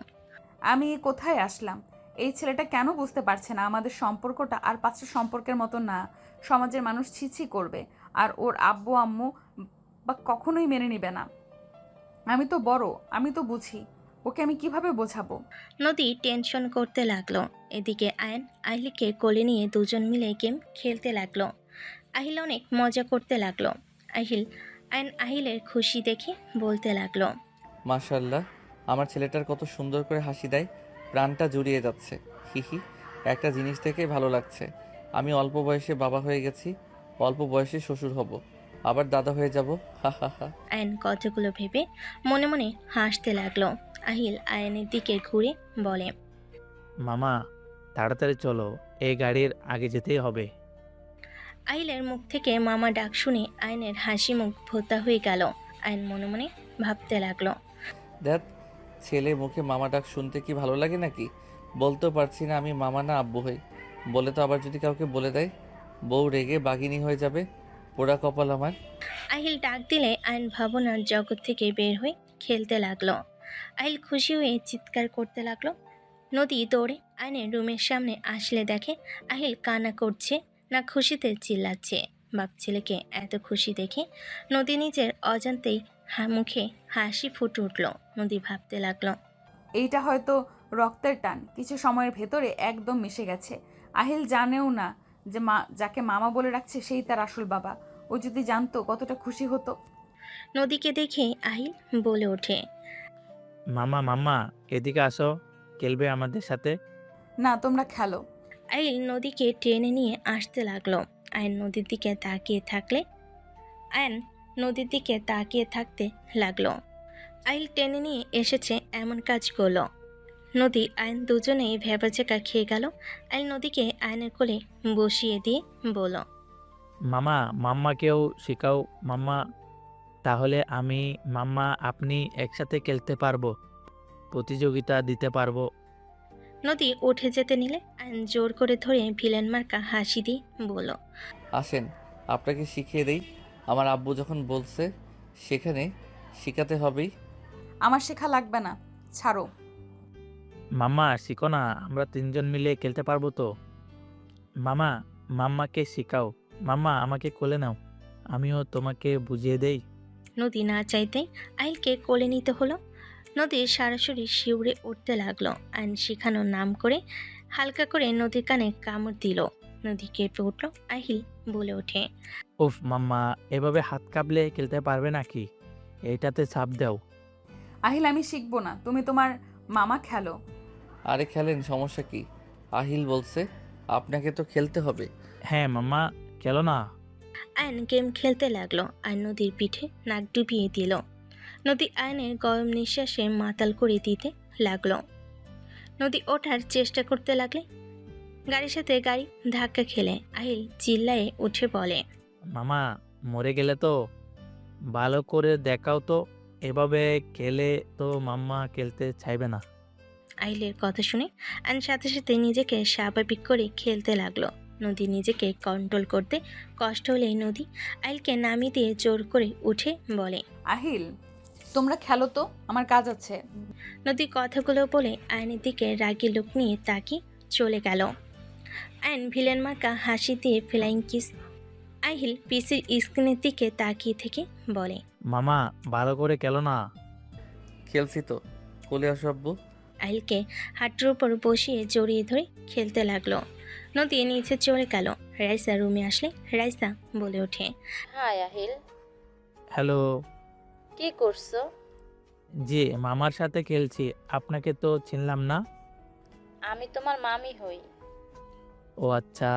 আমি কোথায় আসলাম? এই ছেলেটা কেন বুঝতে পারছে না আমাদের সম্পর্কটা আর 5টা সম্পর্কের মতো না? সমাজের মানুষ ছিছি করবে, আর ওর আব্বু আম্মু বা কখনোই মেনে নেবে না। আমি তো বড়, আমি তো বুঝি। ওকে আমি কিভাবে বোঝাবো? নদী টেনশন করতে লাগলো। এদিকে আয়ন আহিলকে কোলে নিয়ে দুজন মিলে গেম খেলতে লাগলো। আহিল অনেক মজা করতে লাগলো। আহিলের খুশি দেখে বলতে লাগলো, মাশাল্লাহ, আমার ছেলেটার কত সুন্দর করে হাসি দেয়, প্রাণটা জুড়িয়ে যাচ্ছে। হিহি, একটা জিনিস থেকেই ভালো লাগছে, আমি অল্প বয়সে বাবা হয়ে গেছি, অল্প বয়সে শ্বশুর হব, আবার দাদা হয়ে যাব। হা হা হা। আয়ন কথাগুলো ভেবে মনে মনে হাসতে লাগলো। আহিল আয়নের দিকে ঘুরে বলে, মামা তাড়াতাড়ি চলো, এই গাড়ির আগে যেতেই হবে। আহিলের মুখ থেকে মামা ডাক শুনে আয়নের হাসি মুখ ভোতা হয়ে গেল। আয়ন মনে মনে ভাবতে লাগলো, দেখ, ছেলে মুখে মামা ডাক শুনতে কি ভালো লাগে নাকি? বলতেও পারছি না আমি মামা না আব্বু হই। বলে তো আবার যদি কাউকে বলে দেয়, বউ রেগে বাঘিনী হয়ে যাবে। পোড়া কপাল আমার। আহিল ডাক দিলে আয়ন ভাবনার জগৎ থেকে বের হয়ে খেলতে লাগলো। আহিল খুশি হয়ে চিৎকার করতে লাগলো। নদী দৌড়ে আয়নের রুমের সামনে আসলে দেখে আহিল কান্না করছে না খুশিতে চিল্লাচ্ছে। বাপ ছেলেকে এত খুশি দেখে নদী নিজের অজান্তেই মুখে হাসি ফুটে উঠল। নদী ভাবতে লাগলো, এইটা হয়তো রক্তের টান, কিছু সময়ের ভেতরে একদম মিশে গেছে। আহিল জানেও না যে যাকে মামা বলে রাখছে সেই তার আসল বাবা। ও যদি জানতো কতটা খুশি হতো। নদীকে দেখে আহিল বলে ওঠে, মামা মাম্মা এদিকে আসো, খেলবে আমাদের সাথে। না, তোমরা খেলো। আহিল নদীকে টেনে নিয়ে আসতে লাগলো। আয়ন নদীর দিকে থাকতে লাগলো। আহিল টেনে নিয়ে এসেছে এমন কাজ করলো। নদী আয়ন দুজনেই ভেবাচেকা খেয়ে গেল। আহিল নদীকে আয়নের কোলে বসিয়ে দিয়ে বলল, মামা মাম্মাকেও শেখাও মাম্মা, তাহলে আমি মাম্মা আপনি একসাথে খেলতে পারবো, প্রতিযোগিতা দিতে পারবো। নদী উঠে যেতে নিলে আয়ন জোর করে ধরে ভিলেন মার্কা হাসি দিয়ে বলল, আসেন, আপনাকে শিখিয়ে দেই। আমার আব্বু যখন বলছে সেখানে শিখাতে হবেই। আমার শেখা লাগবে না, ছাড়ো। মাম্মা শিখো না, আমরা তিনজন মিলে খেলতে পারবো তো। মামা মাম্মাকে শেখাও, মাম্মা আমাকে কোলে নাও, আমিও তোমাকে বুঝিয়ে দেই। নদী না চাইতেই আহিলকে কোলে নিতে হলো। নদী সরাসরি শিউরে উঠতে লাগলো। আইন শিখানোর নাম করে হালকা করে নদীর কানে কামড় দিল। নদী কেঁপে উঠল। আহিল বলে ওঠে, উফ মাম্মা, এভাবে হাত কাঁপলে খেলতে পারবে নাকি? এইটাতে ছাপ দাও। আহিল, আমি শিখবো না, তুমি তোমার মামা খেলো। আরে খেলেন, সমস্যা কি? আহিল বলছে আপনাকে তো খেলতে হবে। হ্যাঁ মাম্মা, খেলো না। আয়ন গেম খেলতে লাগলো আর নদীর পিঠে নাক ডুবিয়ে দিল। নদী আয়নের গরম নিঃশ্বাসে মাতাল করে দিতে লাগলো। নদী ওঠার চেষ্টা করতে লাগলে গাড়ির সাথে গাড়ি ধাক্কা খেলে আহিল চিল্লায়ে উঠে বলে, মামা মরে গেলে তো ভালো করে দেখাও তো, এভাবে খেলে তো মাম্মা খেলতে চাইবে না। আহিলের কথা শুনে আয়ন সাথে সাথে নিজেকে স্বাভাবিক করে খেলতে লাগলো। নদী নিজেকে কন্ট্রোল করতে কষ্ট হলে নদী আহিলকে নামিয়ে দিয়ে জোর করে উঠে বলে, আহিল, তোমরা খেলো তো, আমার কাজ আছে। নদী কথাগুলো বলে আয়নের দিকে রাগী লোক নিয়ে তাকিয়ে চলে গেল। আয়ন ভিলেন মার্কা হাসি দিয়ে ফ্লাইং কিস। আহিল পিসির স্ক্রিনের দিকে তাকিয়ে থেকে বলে, মামা ভালো করে খেলো না। খেলছি তো, কোলে আসো আব্বু। আহিলকে হাঁটুর উপর বসিয়ে জড়িয়ে ধরে খেলতে লাগলো। নদী নিচে চলে গেল। রাইসা রুমে আসলে রাইসা বলে ওঠে, হাই আহিল, হ্যালো। কি করছো? জি মামার সাথে খেলছি, আপনাকে তো চিনলাম না। আমি তোমার মামি হই। ও আচ্ছা,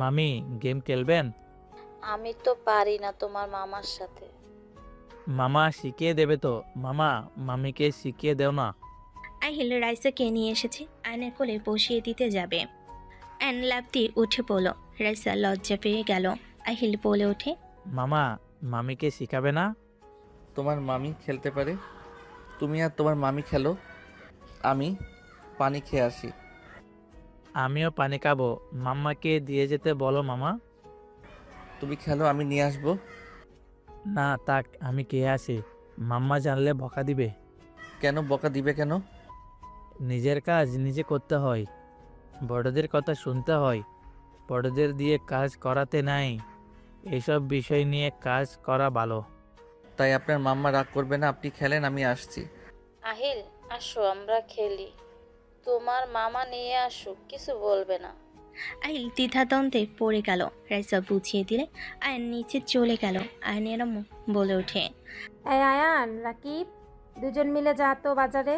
মামি গেম খেলবেন? আমি তো পারি না তোমার মামার সাথে। মামা শিখিয়ে দেবে তো। মামা মামিকে শিখিয়ে দেও না। আহিল রাইসাকে নিয়ে এসেছে, আয়নের কোলে বসিয়ে দিতে যাবে। আয়ন লাফ দিয়ে উঠে পড়ল। রাইসা লজ্জা পেয়ে গেল। আহিল বলে ওঠে, মামা মামিকে শিখাবে না? তোমার মামি খেলতে পারে, তুমি আর তোমার মামি খেলো, আমি পানি খেয়ে আসি। আমিও পানি খাবো, মাম্মাকে দিয়ে যেতে বলো মামা। তুমি খেলো, আমি নিয়ে আসবো। না তাক, আমি খেয়ে আসি, মাম্মা জানলে বকা দিবে। কেন বকা দিবে কেন? নিজের কাজ নিজে করতে হয়, বড়দের কথা শুনতে হয়, বড়দের দিয়ে কাজ করাতে নাই। এইসব বিষয় নিয়ে কাজ করা ভালো। তাই আপনার মাম্মা রাগ করবে না, আপনি খেলেন, আমি আসছি। আহিল আসো আমরা খেলি, তোমার মামা নিয়ে আসুক, কিছু বলবে না। আহিল দ্বিধাদ্বন্দ্বে পড়ে গেল। রাইসা বুঝিয়ে দিলে আয়ন নিচে চলে গেল। আয়নের আম্মু বলে ওঠে, এই আয়ান, রাকিব, দুজন মিলে যা তো বাজারে।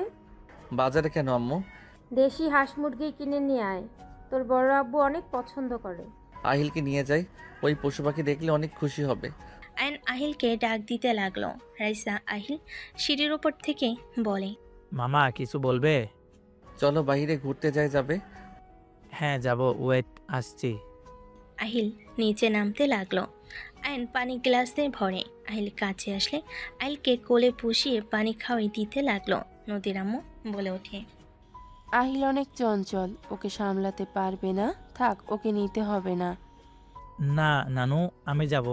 বাজারে কেন আম্মু? দেশি হাঁস মুরগি কিনে নিয়ে আয়, তোর বড় আব্বু অনেক পছন্দ করে। আহিলকে নিয়ে যাই, ওই পশু পাখি দেখলে অনেক খুশি হবে। আয়ন আহিলকে ডাক দিতে লাগলো। রাইসা আহিল সিঁড়ির ওপর থেকে বলে, মামা কিছু বলবে? চলো বাইরে ঘুরতে যাবে। হ্যাঁ যাব, ওয়েট আসছি। আহিল নিচে নামতে লাগলো। আয়ন পানি গ্লাসে ভরে আহিল কাছে আসলে আহিলকে কোলে পুষিয়ে পানি খাওয়াই দিতে লাগলো। নদীর আম্মু বলে ওঠে, আহিল অনেক চঞ্চল, ওকে সামলাতে পারবে না, থাক, ওকে নিতে হবে না। না নানু, আমি যাব।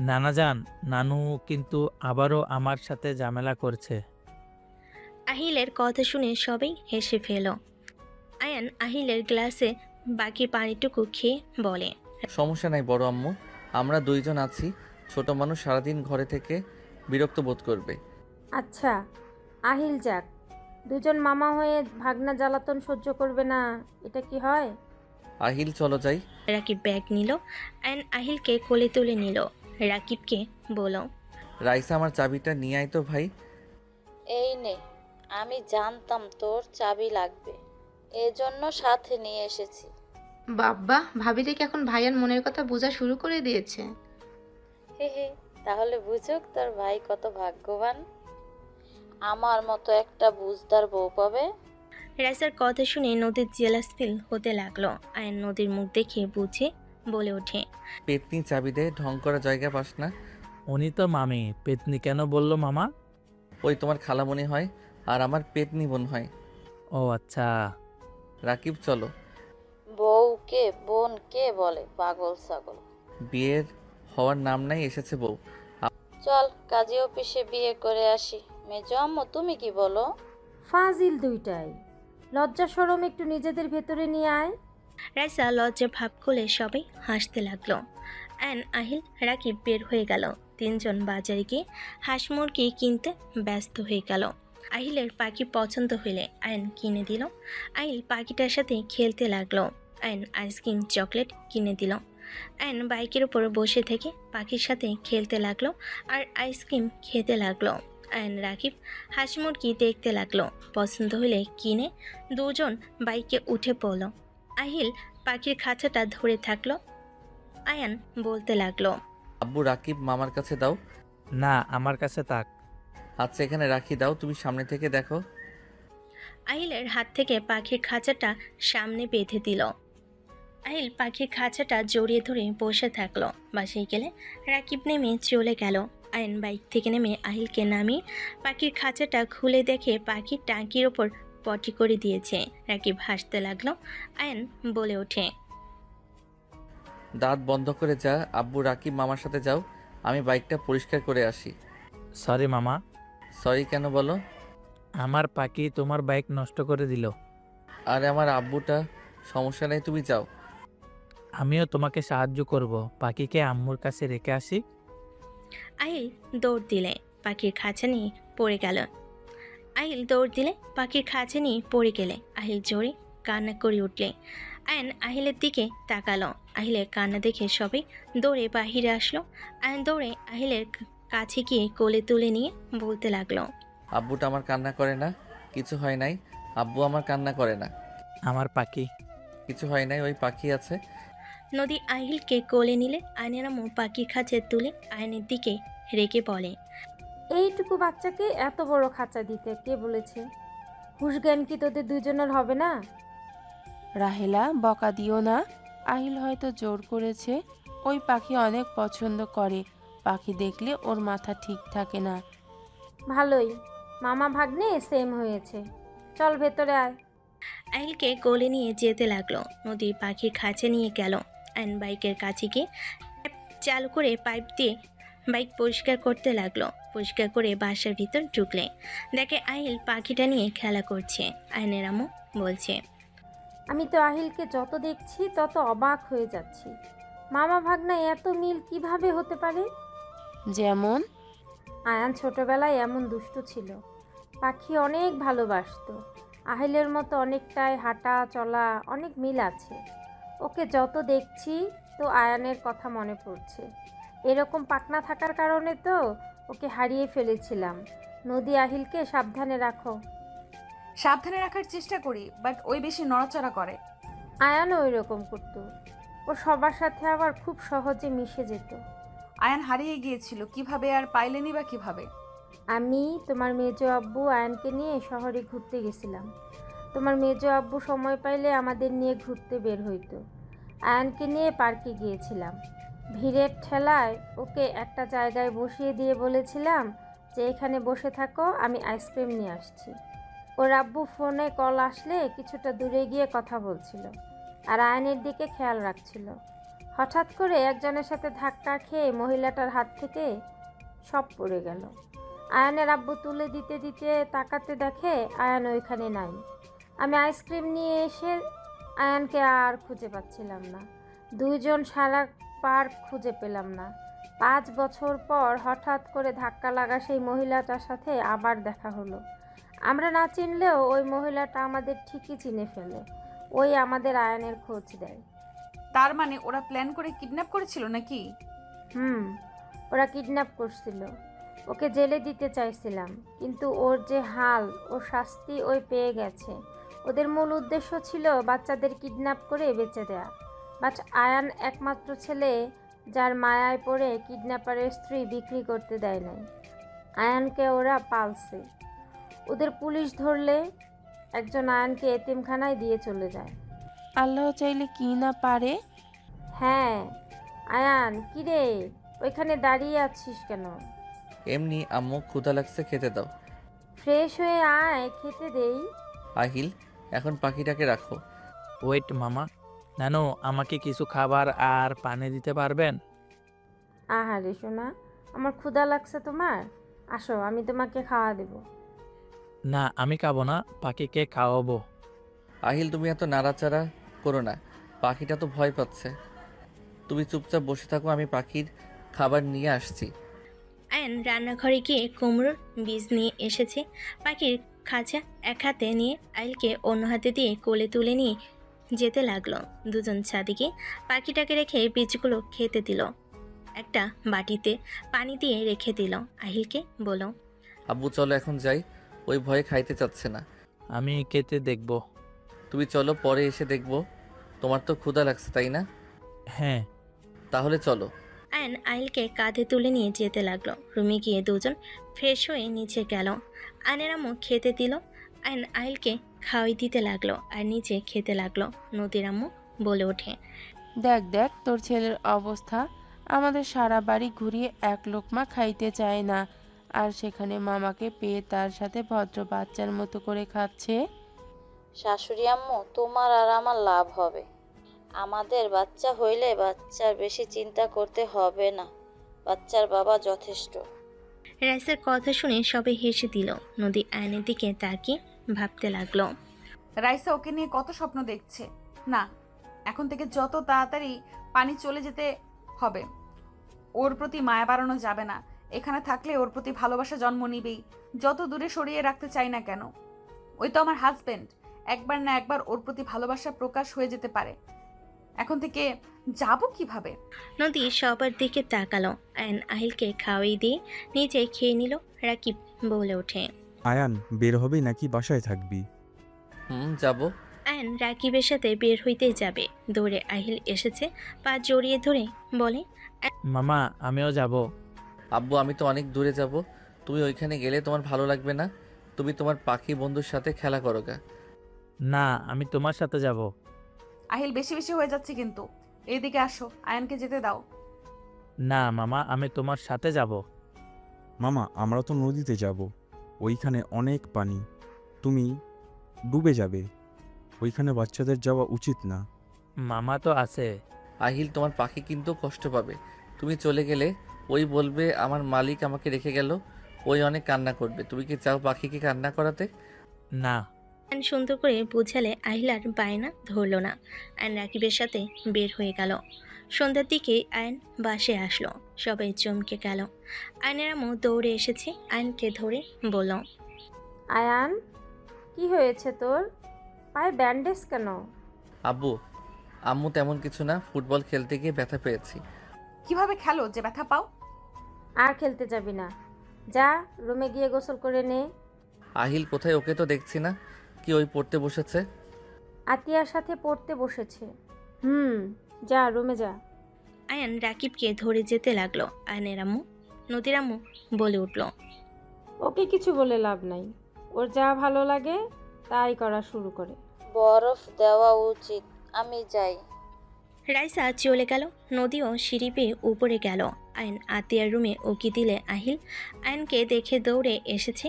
নানা যান, নানু কিন্তু আবারও আমার সাথে ঝামেলা করছে। আহিলের কথা শুনে সবাই হেসে ফেল। আয়ান আহিলের গ্লাসে বাকি পানিটুকু খেয়ে বলে, সমস্যা নাই বড় আম্মু, আমরা দুইজন আছি, ছোট মানুষ সারাদিন ঘরে থেকে বিরক্ত বোধ করবে। আচ্ছা, আহিল যাক, দুজন মামা হয়ে ভাগনা জ্বালাতন সহ্য করবে না, এটা কি হয়? আহিল চলো যাই। রাকিব ব্যাগ নিল। আয়ান আহিলকে কোলে তুলে নিল। রাকিবকে বলো, রাইসা আমার চাবিটা নিয়ে আয় তো ভাই। এই নে, আমি জানতাম তোর চাবি লাগবে, এজন্য সাথে নিয়ে এসেছি। বাব্বা, ভাবি দেখি এখন ভাইয়ার মনের কথা বোঝা শুরু করে দিয়েছে। হে হে, তাহলে বুঝুক তোর ভাই কত ভাগ্যবান, আমার মতো একটা বুঝদার বউ পাবে। রাইসার কথা শুনে নদীর জেলাস ফিল হতে লাগলো। আয়ান নদীর মুখ দেখে বুঝে বলে ওঠে, পেতনি চাবি দে, ঢং করা জায়গা পাস না। উনি তো মামি, পেতনি কেন বললো মামা? ওই তোমার খালামণি হয় আর আমার পেতনি বোন হয়। ও আচ্ছা। রাকিব চলো। বউকে বোন কে বলে, পাগল ছাগল। বিয়ের হওয়ার নাম নাই, এসেছে বউ। চল কাজী অফিসে বিয়ে করে আসি। মেজো আম্মু তুমি কি বলো? ফাজিল দুইটাই, লজ্জা শরম একটু নিজেদের ভেতরে নিয়ে আয়। রাইসা লজ্জা ভাব খুলে সবাই হাসতে লাগলো। আয়ান আহিল রাকিব বের হয়ে গেল। তিনজন বাজারে গিয়ে হাঁস মুরগি কিনতে ব্যস্ত হয়ে গেল। আহিলের পাখি পছন্দ হলে আয়ন কিনে দিল। আহিল পাখিটার সাথে খেলতে লাগলো। আয়ন আইসক্রিম চকলেট কিনে দিল। আয়ন বাইকের উপর বসে থেকে পাখির সাথে খেলতে লাগলো আর আইসক্রিম খেতে লাগলো। আয়ন রাকিব হাঁস মুরগি দেখতে লাগলো। পছন্দ হলে কিনে দুজন বাইকে উঠে পড়ল। আহিল পাখির খাঁচাটা ধরে থাকলো। আয়ান বলতে লাগলো, আব্বু রাকিব মামার কাছে দাও। না আমার কাছে তাক। আচ্ছা এখানে রাখি, দাও, তুমি সামনে থেকে দেখো। আহিলের হাত থেকে পাখির খাঁচাটা সামনে বেঁধে দিল। আহিল পাখির খাঁচাটা জড়িয়ে ধরে বসে থাকলো। বাসায় গেলে রাকিব নেমে চলে গেল। আয়ন বাইক থেকে নেমে আহিলকে নামিয়ে পাখির খাঁচাটা খুলে দেখে পাখির টাঙ্কির ওপর পটি করে দিয়েছে। রাকিব হাসতে লাগলো। আয়ন বলে ওঠে, দাঁত বন্ধ করে যা। আব্বু রাকিব মামার সাথে যাও, আমি বাইকটা পরিষ্কার করে আসি। সরি মামা, সরি কেন বলো? আমার পাখি তোমার বাইক নষ্ট করে দিল। আরে আমার আব্বুটা, সমস্যা নেই, তুমি যাও। আমিও তোমাকে সাহায্য করব, পাখিকে আম্মুর কাছে রেখে আসি। আহিল দৌড় দিলে পাখির খাঁচা নিয়ে পড়ে গেল। আহিল দৌড় দিলে পাখির খাঁচা নিয়ে পড়ে গেলে আহিল জোরে কান্না করে উঠলে। আয়ন আহিলের দিকে তাকালো। আহিলের কান্না দেখে সবাই দৌড়ে বাহিরে আসলো। আয়ন দৌড়ে আহিলের কাছে গিয়ে কোলে তুলে নিয়ে বলতে লাগলো, আব্বুটা আমার কান্না করে না, কিছু হয় নাই। আব্বু আমার কান্না করে না, আমার পাখি। কিছু হয় নাই, ওই পাখি আছে। নদী আহিলকে কোলে নিলে আয়নের আম্মু পাখির খাঁচা তুলে আয়নের দিকে রেখে বলে, এইটুকু বাচ্চাকে এত বড় খাঁচা দিতে কে বলেছে? হুশ জ্ঞান কি তোদের দুজনের হবে না? রাহেলা, বকা দিও না। আহিল হয়তো জোর করেছে। ওই পাখি অনেক পছন্দ করে। পাখি দেখলে ওর মাথা ঠিক থাকে না। ভালোই, মামা ভাগ্নে সেম হয়েছে। চল ভেতরে আয়। আহিলকে কোলে নিয়ে যেতে লাগলো। নদী পাখির খাঁচা নিয়ে গেল। আয়ন বাইকের কাছে গিয়ে চালু করে পাইপ দিয়ে বাইক পরিষ্কার করতে লাগলো। পরিষ্কার করে বাসার ভিতর ঢুকলে দেখে আহিল পাখিটা নিয়ে খেলা করছে। আয়নের আম্মু বলছে, আমি তো আহিলকে যত দেখছি তত অবাক হয়ে যাচ্ছি। মামা ভাগ্না এত মিল কিভাবে হতে পারে? যেমন? আয়ান ছোটবেলায় এমন দুষ্ট ছিল। পাখি অনেক ভালোবাসতো। আহিলের মতো অনেকটাই হাঁটা চলা, অনেক মিল আছে। ওকে যত দেখছি তো আয়ানের কথা মনে পড়ছে। এরকম পাকনা থাকার কারণে তো ওকে হারিয়ে ফেলেছিলাম। নদী, আহিলকে সাবধানে রাখো। সাবধানে রাখার চেষ্টা করি, বাট ওই বেশি নড়াচড়া করে। আয়ানও ওই রকম করতো। ও সবার সাথে আবার খুব সহজে মিশে যেত। আয়ান হারিয়ে গিয়েছিল, কিভাবে আর পাইলেনি বা কিভাবে? আমি তোমার মেজো আব্বু আয়ানকে নিয়ে শহরে ঘুরতে গেছিলাম। তোমার মেজো আব্বু সময় পাইলে আমাদের নিয়ে ঘুরতে বের হইতো। আয়ানকে নিয়ে পার্কে গিয়েছিলাম। ভিড়ের ঠেলায় ওকে একটা জায়গায় বসিয়ে দিয়ে বলেছিলাম যে এখানে বসে থাকো, আমি আইসক্রিম নিয়ে আসছি। ওর আব্বু ফোনে কল আসলে কিছুটা দূরে গিয়ে কথা বলছিল আর আয়নের দিকে খেয়াল রাখছিল। হঠাৎ করে একজনের সাথে ধাক্কা খেয়ে মহিলাটার হাত থেকে সব পড়ে গেল। আয়ানের আব্বু তুলে দিতে দিতে তাকাতে দেখে আয়ান ওইখানে নাই। আমি আইসক্রিম নিয়ে এসে আয়ানকে আর খুঁজে পাচ্ছিলাম না। দুইজন সারা পার্ক খুঁজে পেলাম না। 5 বছর পর হঠাৎ করে ধাক্কা লাগা সেই মহিলাটার সাথে আবার দেখা হলো। আমরা না চিনলেও ওই মহিলাটা আমাদের ঠিকই চিনে ফেলে। ওই আমাদের আয়ানের খোঁজ দেয়। তার মানে ওরা প্ল্যান করে কিডন্যাপ করেছিল নাকি? ওরা কিডন্যাপ করছিল। ওকে জেলে দিতে চাইছিলাম, কিন্তু ওর যে হাল, ওর শাস্তি ওই পেয়ে গেছে। ওদের মূল উদ্দেশ্য ছিল বাচ্চাদের কিডন্যাপ করে বেচে দেয়া। বাট আয়ান একমাত্র ছেলে, যার মায়ায় পড়ে কিডন্যাপারের স্ত্রী বিক্রি করতে দেয় নাই। আয়ানকে ওরা পালছে। ওদের পুলিশ ধরলে একজন আয়ানকে এতিমখানায় দিয়ে চলে যায়। আল্লাহ চাইলে কি না পারে। হ্যাঁ, আয়ান কিরে ওইখানে দাঁড়িয়ে আছিস কেন? এমনি আম্মু, ক্ষুধা লাগছে, খেতে দাও। ফ্রেশ হয়ে আয়, খেতে দেই। আহিল, এখন পাখিটাকে রাখো। ওয়েট মামা, নানু আমাকে কিছু খাবার আর পানি দিতে পারবেন? আহারে সোনা, আমার ক্ষুধা লাগছে তোমার? আসো, আমি তোমাকে খাওয়া দেব। না, আমি খাবো না, পাখিকে খাওয়াবো। আহিল, তুমি এত নাড়াচাড়া করো না, পাখিটা তো ভয় পাচ্ছে। তুমি চুপচাপ বসে থাকো, আমি পাখির খাবার নিয়ে আসছি। আয়ন রান্নাঘরে গিয়ে কুমড়োর বীজ নিয়ে এসেছে। পাখির খাঁচা এক হাতে নিয়ে আইলকে অন্য হাতে দিয়ে কোলে তুলে নিয়ে যেতে লাগলো। দুজন ছাদিকে পাখিটাকে রেখে বীজগুলো খেতে দিল। একটা বাটিতে পানি দিয়ে রেখে দিল। আহিলকে বলো, আব্বু চলো এখন যাই, ওই ভয়ে খাইতে চাচ্ছে না। আমি খেতে দেখবো। তুমি চলো, পরে এসে দেখবো। তোমার তো ক্ষুধা লাগছে তাই না? হ্যাঁ। তাহলে চলো। আয়ন আহিলকে কাঁধে তুলে নিয়ে যেতে লাগলো। রুমে গিয়ে দুজন ফ্রেশ হয়ে নিচে গেল। আয়নের আম্মু খেতে দিল। আয়ন আহিলকে খাওয়াই দিতে লাগলো আর নিচে খেতে লাগলো। নদীর আম্মু বলে ওঠে। দেখ দেখ তোর ছেলের অবস্থা, আমাদের সারা বাড়ি ঘুরিয়ে এক লোকমা খাইতে চায় না, আর সেখানে মামাকে পেয়ে তার সাথে ভদ্র বাচ্চার মতো করে খাচ্ছে। শাশুড়ি আম্মু, তোমার আর আমার লাভ হবে। আমাদের বাচ্চা হইলে বাচ্চার বেশি চিন্তা করতে হবে না, বাচ্চার বাবা যথেষ্ট। রাইসার কথা শুনে সবাই হেসে দিল। নদী আয়নের দিকে তাকিয়ে ভাবতে লাগলো। রাইসা ওকে নিয়ে কত স্বপ্ন দেখছে। না, এখন থেকে যত তাড়াতাড়ি পানি চলে যেতে হবে। ওর প্রতি মায়া বাড়ানো যাবে না। এখানে থাকলে ওর প্রতি ভালোবাসা জন্ম নিবেই, যত দূরে সরিয়ে রাখতে চাই না কেন। ওই তো আমার হাজবেন্ড, একবার না একবার ওর প্রতি ভালোবাসা প্রকাশ হয়ে যেতে পারে। এখন থেকে যাব কিভাবে? নদী সবার দিকে তাকালো। আয়ন আহিলকে খাওয়াই দিয়ে নিজে খেয়ে নিল। রাকিব বলে ওঠে। আয়ান, বের হবি নাকি বাসায় থাকবি? যাব। আয়ন রাকিবের সাথে বের হইতেই যাবে, দৌড়ে আহিল এসেছে, পা জড়িয়ে ধরে বলে। মামা আমিও যাব। আব্বু, আমি তো অনেক দূরে যাব। তুমি ওইখানে গেলে তোমার ভালো লাগবে না। তুমি তোমার পাখি বন্ধুর সাথে খেলা করো গা। না, আমি তোমার সাথে যাব। আহিল, বেশি বেশি হয়ে যাচ্ছে কিন্তু। এইদিকে আসো, আয়নকে যেতে দাও। না মামা, আমি তোমার সাথে যাব। মামা, আমরা তো নদীতে যাব, ওইখানে অনেক পানি, তুমি ডুবে যাবে, ওইখানে বাচ্চাদের যাওয়া উচিত না। মামা তো আছে। আহিল, তোমার পাখি কিন্তু কষ্ট পাবে। তুমি চলে গেলে ওই বলবে আমার মালিক আমাকে রেখে গেল। ওই অনেক কান্না করবে। তুমি কি চাও পাখিকে কান্না করাতে? না। আয়ন সুন্দর করে বুঝালে আহিল আর বায়না ধরল না। আয়ন রাকিবের সাথে বের হয়ে গেল। সন্ধ্যার দিকে আয়ন বাসে আসলো। সবাই চমকে গেল। আয়নের আম্মু দৌড়ে এসেছে, আয়নকে ধরে বলল। আয়ান, কি হয়েছে তোর? পায়ে ব্যান্ডেজ কেন? আব্বু, আম্মু তেমন কিছু না, ফুটবল খেলতে গিয়ে ব্যথা পেয়েছি। কিভাবে খেলো যে ব্যথা পাও? আর খেলতে যাবি না, যা রুমে গিয়ে গোসল করে নে। আহিল কোথায়? ওকে তো দেখছি না। কি ওই পড়তে বসেছে? আতিয়ার সাথে পড়তে বসেছে। যা রুমে যা। আয়ন রাকিবকে ধরে যেতে লাগলো। আয়নের আম্মু, নদীর আম্মু বলে উঠল। ওকে কিছু বলে লাভ নাই, ওর যা ভালো লাগে তাই করা শুরু করে। বরফ দেওয়া উচিত, আমি যাই। রাইসা চলে গেল। নদীও সিঁড়ি পেয়ে উপরে গেল। আয়ন আতিয়ার রুমে উকি দিলে আহিল আয়নকে দেখে দৌড়ে এসেছে,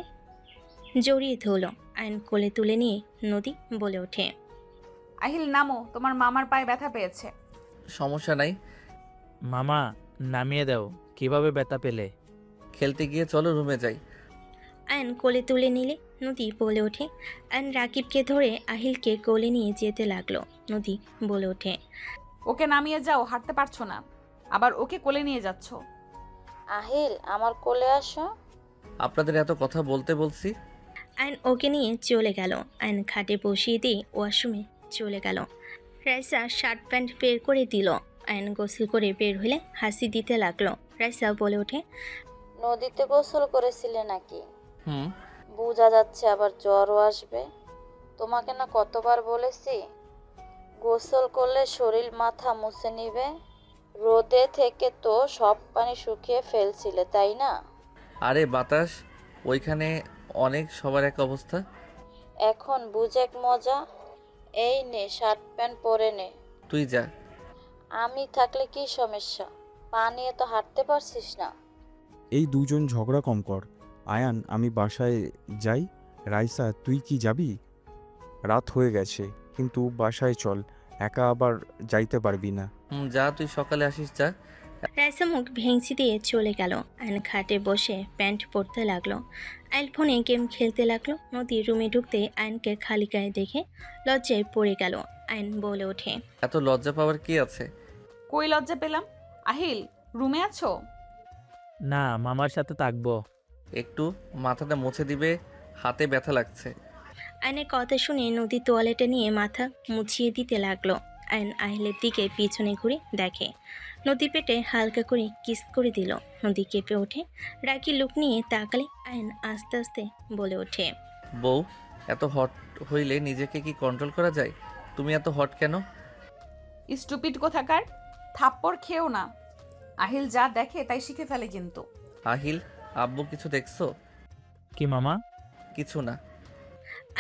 জড়িয়ে ধরল। আয়ন কোলে তুলে নিয়ে নদী বলে ওঠে। আহিল নামো, তোমার মামার পায়ে ব্যথা পেয়েছে। সমস্যা নাই। মামা নামিয়ে দাও। কিভাবে ব্যথা পেলে? খেলতে গিয়ে চলো রুমে যাই। আয়ন কোলে তুলে নিলে নদী বলে ওঠে। আয়ন রাকিবকে ধরে আহিলকে কোলে নিয়ে যেতে লাগলো। নদী বলে ওঠে। ওকে নামিয়ে যাও, হাঁটতে পারছো না, আবার ওকে কোলে নিয়ে যাচ্ছ। আহিল, আমার কোলে আসো। আপনাদের এত কথা বলতে বলছি। আয়ন ওকে নিয়ে চলে গেল। আয়ন খাটে বসিয়ে দিয়ে ওয়াশরুমে চলে গেল। রাইসা শার্ট প্যান্ট বের করে দিল। আয়ন গোসল করে বের হলে হাসি দিতে লাগলো। রাইসা বলে ওঠে। নদীতে গোসল করেছিলে নাকি? হুম। বোঝা যাচ্ছে আবার জ্বরও আসবে। তোমাকে না কতবার বলেছি, গোসল করলে শরীর মাথা মুছে নিবে। রোদে থেকে তো সব পানি শুকিয়ে ফেলছিলে, তাই না? আরে বাতাস, ওইখানে অনেক সবার এক অবস্থা। এখন বুঝেক মজা। এই নে, শার্ট প্যান্ট পরে নে। তুই যা। আমি থাকলে কি সমস্যা? পানিয়ে তো হাঁটতে পারছিস না। এই দুজন ঝগড়া কম কর। আয়ান, আমি বাসায় যাই। রাইসা, তুই কি যাবি? রাত হয়ে গেছে, কিন্তু বাসায় চল, একা আবার যাইতে পারবি না। যা, তুই সকালে আসিস, যা। রাইসা মুখ ভেঙচি দিয়ে চলে গেল। আয়ন খাটে বসে প্যান্ট পরতে লাগলো। আয়ন ফোনে গেম খেলতে লাগলো। নদী রুমে ঢুকতে আয়নকে খালি গায়ে দেখে লজ্জায় পড়ে গেল। আয়ন বলে ওঠে। এত লজ্জা পাওয়ার কি আছে? কই লজ্জা পেলাম? আহিল, রুমে আছো? না, মামার সাথে থাকবো। একটু মাথাটা মুছে দিবে, হাতে ব্যথা লাগছে। আয়নের কথা শুনে নদী তোয়ালেটা নিয়ে মাথা মুছিয়ে দিতে লাগলো। আয়ন আহিলের দিকে পিছনে ঘুরে দেখে নদী পেটে হালকা করে কিস করে দিল। নদী কেঁপে ওঠে। রাগি লুক নিয়ে তাকালে আয়ন আস্তে আস্তে বলে ওঠে। বউ, এত হট হইলে নিজেকে কি কন্ট্রোল করা যায়? তুমি এত হট কেন? স্টুপিড কোথাকার, থাপ্পড় খেও না। আহিল যা দেখে তাই শিখে ফেলে কিন্তু। আহিল, আব্বু কিছু দেখছো? কি মামা? কিছু না।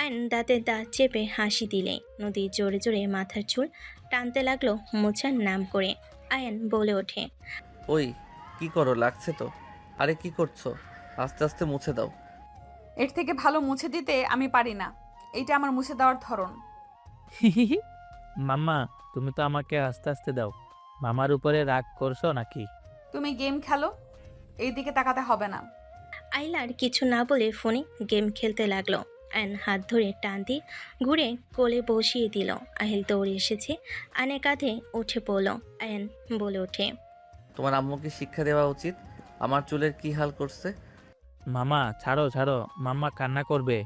আয়ন দাঁতে দাঁত চেপে হাসি দিলে। নদী জোরে জোরে মাথার চুল টানতে লাগলো মোছার নাম করে। আয়ান বলে ওঠে, ওই কি করো, লাগছে তো। আরে কি করছো, আস্তে আস্তে মুছে দাও। এর থেকে ভালো মুছে দিতে আমি পারি না। এইটা আমার মুছে দেওয়ার ধরন। মাম্মা, তুমি তো আমাকে আস্তে আস্তে দাও। মামার উপরে রাগ করছো নাকি? তুমি গেম খেলো, এই দিকে তাকাতে হবে না। আইলার কিছু না বলে ফোনে গেম খেলতে লাগলো। আয়ন হাত ধরে টান দিয়ে ঘুরে কোলে বসিয়ে দিল। আহিল দৌড়ে এসেছে, আয়নের কাঁধে উঠে পড়ল। আয়ন বলে ওঠে, তোমার আম্মুকে শিক্ষা দেওয়া উচিত, আমার চুলের কি হাল করছে। মামা ছাড়ো ছাড়ো, মাম্মা কান্না করবে।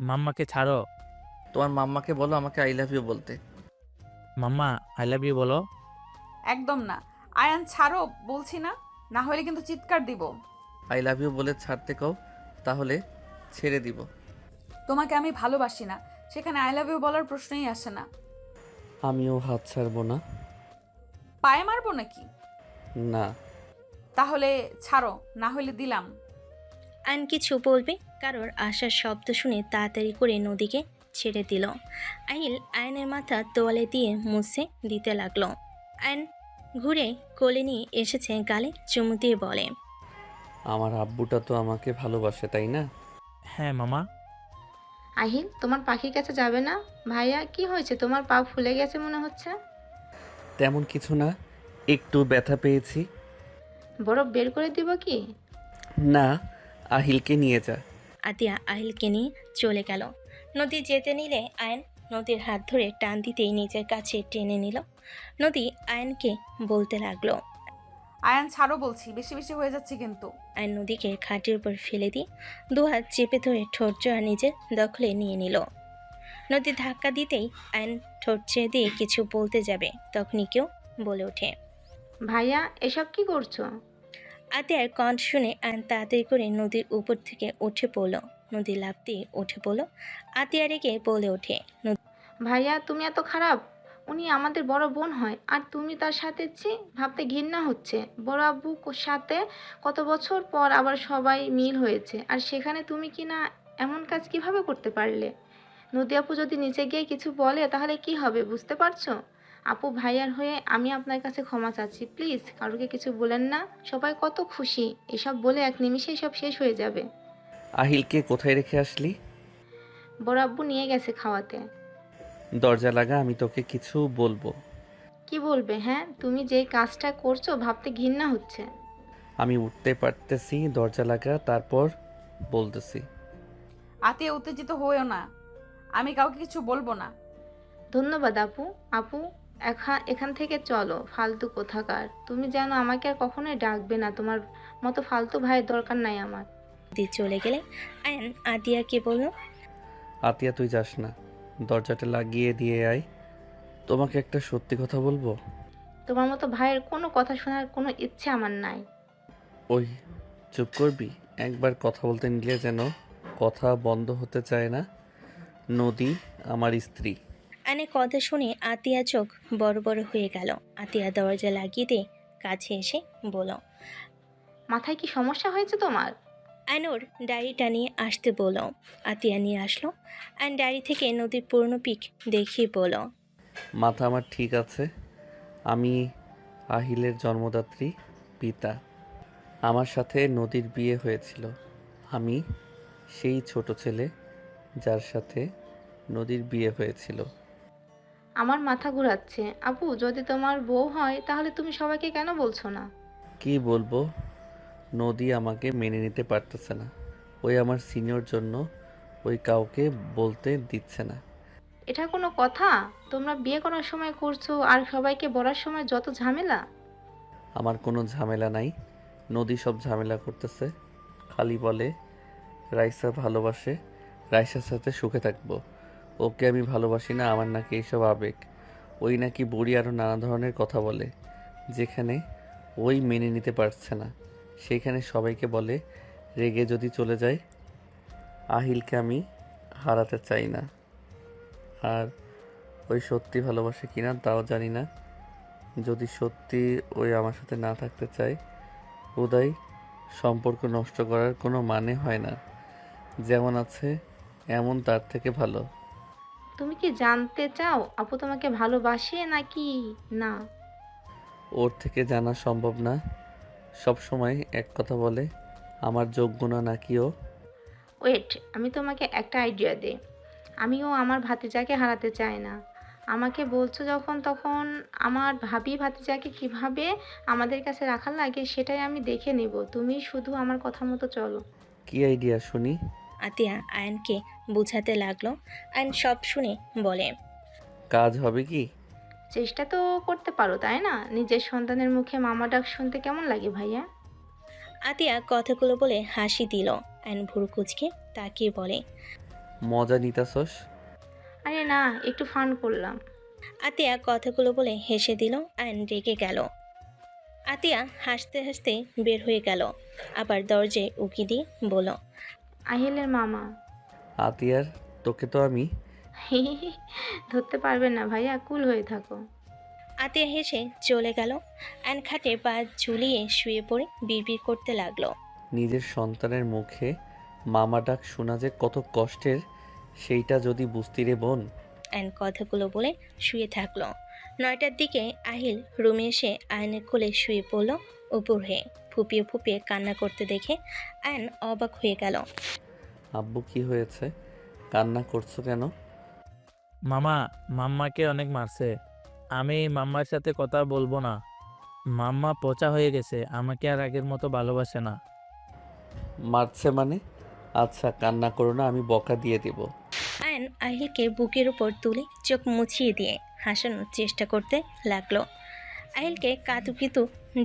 মাম্মাকে ছাড়ো। তোমার মাম্মাকে বলো আমাকে আই লাভ ইউ বলতে। মাম্মা আই লাভ ইউ বলো। একদম না। আয়ান ছাড়ো বলছি না, না হলে কিন্তু চিৎকার দিব। আই লাভ ইউ বলে ছাড়তে কও, তাহলে ছেড়ে দিব। তোমাকে আমি ভালোবাসি না, সেখানে আই লাভ ইউ বলার প্রশ্নই আসে না। আমিও হাত ছাড়বো না। পায়ে মারবো নাকি? না। তাহলে ছাড়ো, না হলে দিলাম। আয়ন কিছু বলবে, কারোর আসার শব্দ শুনে তাড়াতাড়ি করে নদীকে ছেড়ে দিল। আহিল আয়নের মাথা তোয়ালে দিয়ে মুছে দিতে লাগলো। আয়ন ঘুরে কোলে নিয়ে এসেছে, গালে চুমু দিয়ে বলে, আমার আব্বুটা তো আমাকে ভালোবাসে, তাই না? হ্যাঁ মামা। আহিল, তোমার পাখির কাছে যাবে না? ভাইয়া, কি হয়েছে? তোমার পা ফুলে গেছে মনে হচ্ছে। তেমন কিছু না, একটু ব্যথা পেয়েছি। বরফ বের করে দিব কি? না, আহিলকে নিয়ে যা। আতিয়া আহিলকে নিয়ে চলে গেল। নদী যেতে নিলে আয়ন নদীর হাত ধরে টান দিতেই নিজের কাছে টেনে নিল। নদী আয়নকে বলতে লাগলো, আয়ান ছাড়ো বলছি, বেশি বেশি হয়ে যাচ্ছে কিন্তু। আয়ন নদীকে খাটের উপর ফেলে দিয়ে দুহাত চেপে ধরে ঠোঁট জোড়া নিজের দখলে নিয়ে নিল। নদী ধাক্কা দিতেই আয়ন ঠোঁট ছেড়ে দিয়ে কিছু বলতে যাবে, তখনই কেউ বলে ওঠে, ভাইয়া, এসব কি করছো? আতিয়ার কণ্ঠ শুনে আয়ন তাড়াতাড়ি করে নদীর উপর থেকে উঠে পড়ল। নদী লাফ দিয়ে উঠে পড়ল। আতিয়া রেগে বলে ওঠে, ভাইয়া, তুমি এত খারাপ? উনি আমাদের বড় বোন হয়, আর তুমি তার সাথে ভাবতে ঘৃণা হচ্ছে। বড় আব্বু সাথে কত বছর পর আবার সবাই মিল হয়েছে, আর সেখানে তুমি কি না এমন কাজ কিভাবে করতে পারলে? নদী আপু যদি নিচে গিয়ে কিছু বলে তাহলে কি হবে, বুঝতে পারছো? আপু, ভাইয়ার হয়ে আমি আপনার কাছে ক্ষমা চাচ্ছি, প্লিজ কারোকে কিছু বলেন না। সবাই কত খুশি, এসব বলে এক নিমিষে সব শেষ হয়ে যাবে। আহিলকে কোথায় রেখে আসলি? বড় আব্বু নিয়ে গেছে খাওয়াতে। দরজা লাগা, আমি তোকে কিছু বলবো। কি বলবে? হ্যাঁ, তুমি যে কাজটা করছো ভাবতে ঘৃণা হচ্ছে। আমি উঠতে পারতেছি, দরজা লাগা, তারপর বলতেছি। আতিয়া উত্তেজিত হয়েও না, আমি কাউকে কিছু বলবো না। ধন্যবাদ আপু। আপু, এখান থেকে চলো, ফালতু কোথাকার। তুমি জানো আমাকে আর কখনোই ডাকবে না, তোমার মতো ফালতু ভাইয়ের দরকার নাই আমার। নদী চলে গেলে আয়ন আতিয়াকে বলল, আতিয়া তুই যাস না, দরজাটা লাগিয়ে দিয়ে আয়। তোমাকে একটা সত্যি কথা বলবো। তোমার মতো ভাইয়ের কোনো কথা শোনার কোনো ইচ্ছে আমার নাই। ওই চুপ করবি? একবার কথা বলতে নিলে যেন কথা বন্ধ হতে চায় না। নদী আমার স্ত্রী। আয়নের কথা শুনে আতিয়া চোখ বড় বড় হয়ে গেল। আতিয়া দরজা লাগিয়ে দিয়ে কাছে এসে বলল, মাথায় কি সমস্যা হয়েছে তোমার? আয়নোর ডায়েরিটা নিয়ে আসতে বলল। আতিয়া নিয়ে আসলো। আয়ন ডায়েরি থেকে নদীর পুরনো পিক দেখিয়ে বলল, মাথা আমার ঠিক আছে। আমি আহিলের জন্মদাত্রী পিতা। আমার সাথে নদীর বিয়ে হয়েছিল। আমি সেই ছোট ছেলে যার সাথে নদীর বিয়ে হয়েছিল। আমার মাথা ঘুরাচ্ছে। আপু, যদি তোমার বউ হয় তাহলে তুমি সবাইকে কেন বলছো না? কি বলবো, নদী আমাকে মেনে নিতে পারতেছে না। ওই আমার সিনিয়র জন্য ওই কাউকে বলতে দিচ্ছে না। এটা কোনো কথা? তোমরা বিয়ে করার সময় করছো আর সবাইকে বলার সময় যত ঝামেলা। আমার কোনো ঝামেলা নাই, নদী সব ঝামেলা করতেছে। খালি বলে রাইসা ভালোবাসে, রাইসার সাথে সুখে থাকবো। ওকে আমি ভালোবাসি না, আমার নাকি এইসব আবেগ। ওই নাকি বুড়ি আরও নানা ধরনের কথা বলে, যেখানে ওই মেনে নিতে পারছে না সেইখানে সবাইকে বলে রেগে যদি চলে যায়। আহিলকে আমি হারাতে চাই না। আর ওই সত্যি ভালোবাসে কিনা তাও জানি না। যদি সত্যি ওই আমার সাথে না থাকতে চায়, উদয় সম্পর্ক নষ্ট করার কোনো মানে হয় না। যেমন আছে এমন তার থেকে ভালো। তুমি কি জানতে চাও আপু তোমাকে ভালোবাসে নাকি না? ওর থেকে জানা সম্ভব না। সব সময় এক কথা বলে, আমার যোগ্য না নাকি ও। ওয়েট, আমি তোমাকে একটা আইডিয়া দিই। আমিও আমার ভাতিজাকে হারাতে চাই না। আমাকে বলছো যখন, তখন আমার ভাবি ভাতিজাকে কিভাবে আমাদের কাছে রাখার লাগে সেটাই আমি দেখে নেব। তুমি শুধু আমার কথা মতো চলো। কি আইডিয়া শুনি? আতিয়া আয়নকে বুঝাতে লাগলো। আয়ন সব শুনে বলে, কাজ হবে কি? চেষ্টা তো করতে পারো, তাই না? নিজের সন্তানের মুখে মামা ডাক শুনতে কেমন লাগে ভাইয়া? আতিয়া কথাগুলো বলে হাসি দিল। আয়ন ভুরু কুচকে তাকিয়ে বলে, মজা নিতাছস? আরে না, একটু ফান করলাম। আতিয়া কথাগুলো বলে হেসে দিল। আয়ন রেগে গেল। আতিয়া হাসতে হাসতে বের হয়ে গেল। আবার দরজায় উকি দিয়ে বলল, আহিলের মামা। আতিয়ার, তোকে তো আমি। ধরতে পারবেন না ভাইয়া, কুল হয়ে থাকো। আতিয়া হেসে চলে গেল। আয়ন খাটে পা ঝুলিয়ে শুয়ে পড়ে বিড়বিড় করতে লাগলো। নিজের সন্তানের মুখে মামা ডাক শোনা যে কত কষ্টের, সেইটা যদি বুঝতি রে বোন। আয়ন কথাগুলো বলে শুয়ে থাকলো। 9টার দিকে আহিল রুমে এসে আয়নের কোলে শুয়ে পড়ল। উপর হয়ে ফুপিয়ে ফুপিয়ে কান্না করতে দেখে আয়ন অবাক হয়ে গেল। আব্বু কি হয়েছে? কান্না করছো কেন? মামা মাম্মাকে অনেক মারছে। আমি মাম্মার সাথে কথা বলবো না। মাম্মা পচা হয়ে গেছে, আমাকে আর আগের মতো ভালোবাসে না। মারছে মানে? আচ্ছা কান্না করো না, আমি বকা দিয়ে দেব। আয়ন আহিলকে বুকের উপর তুলে চোখ মুছিয়ে দিয়ে হাসানোর চেষ্টা করতে লাগলো। আহিলকে কাতুকিতু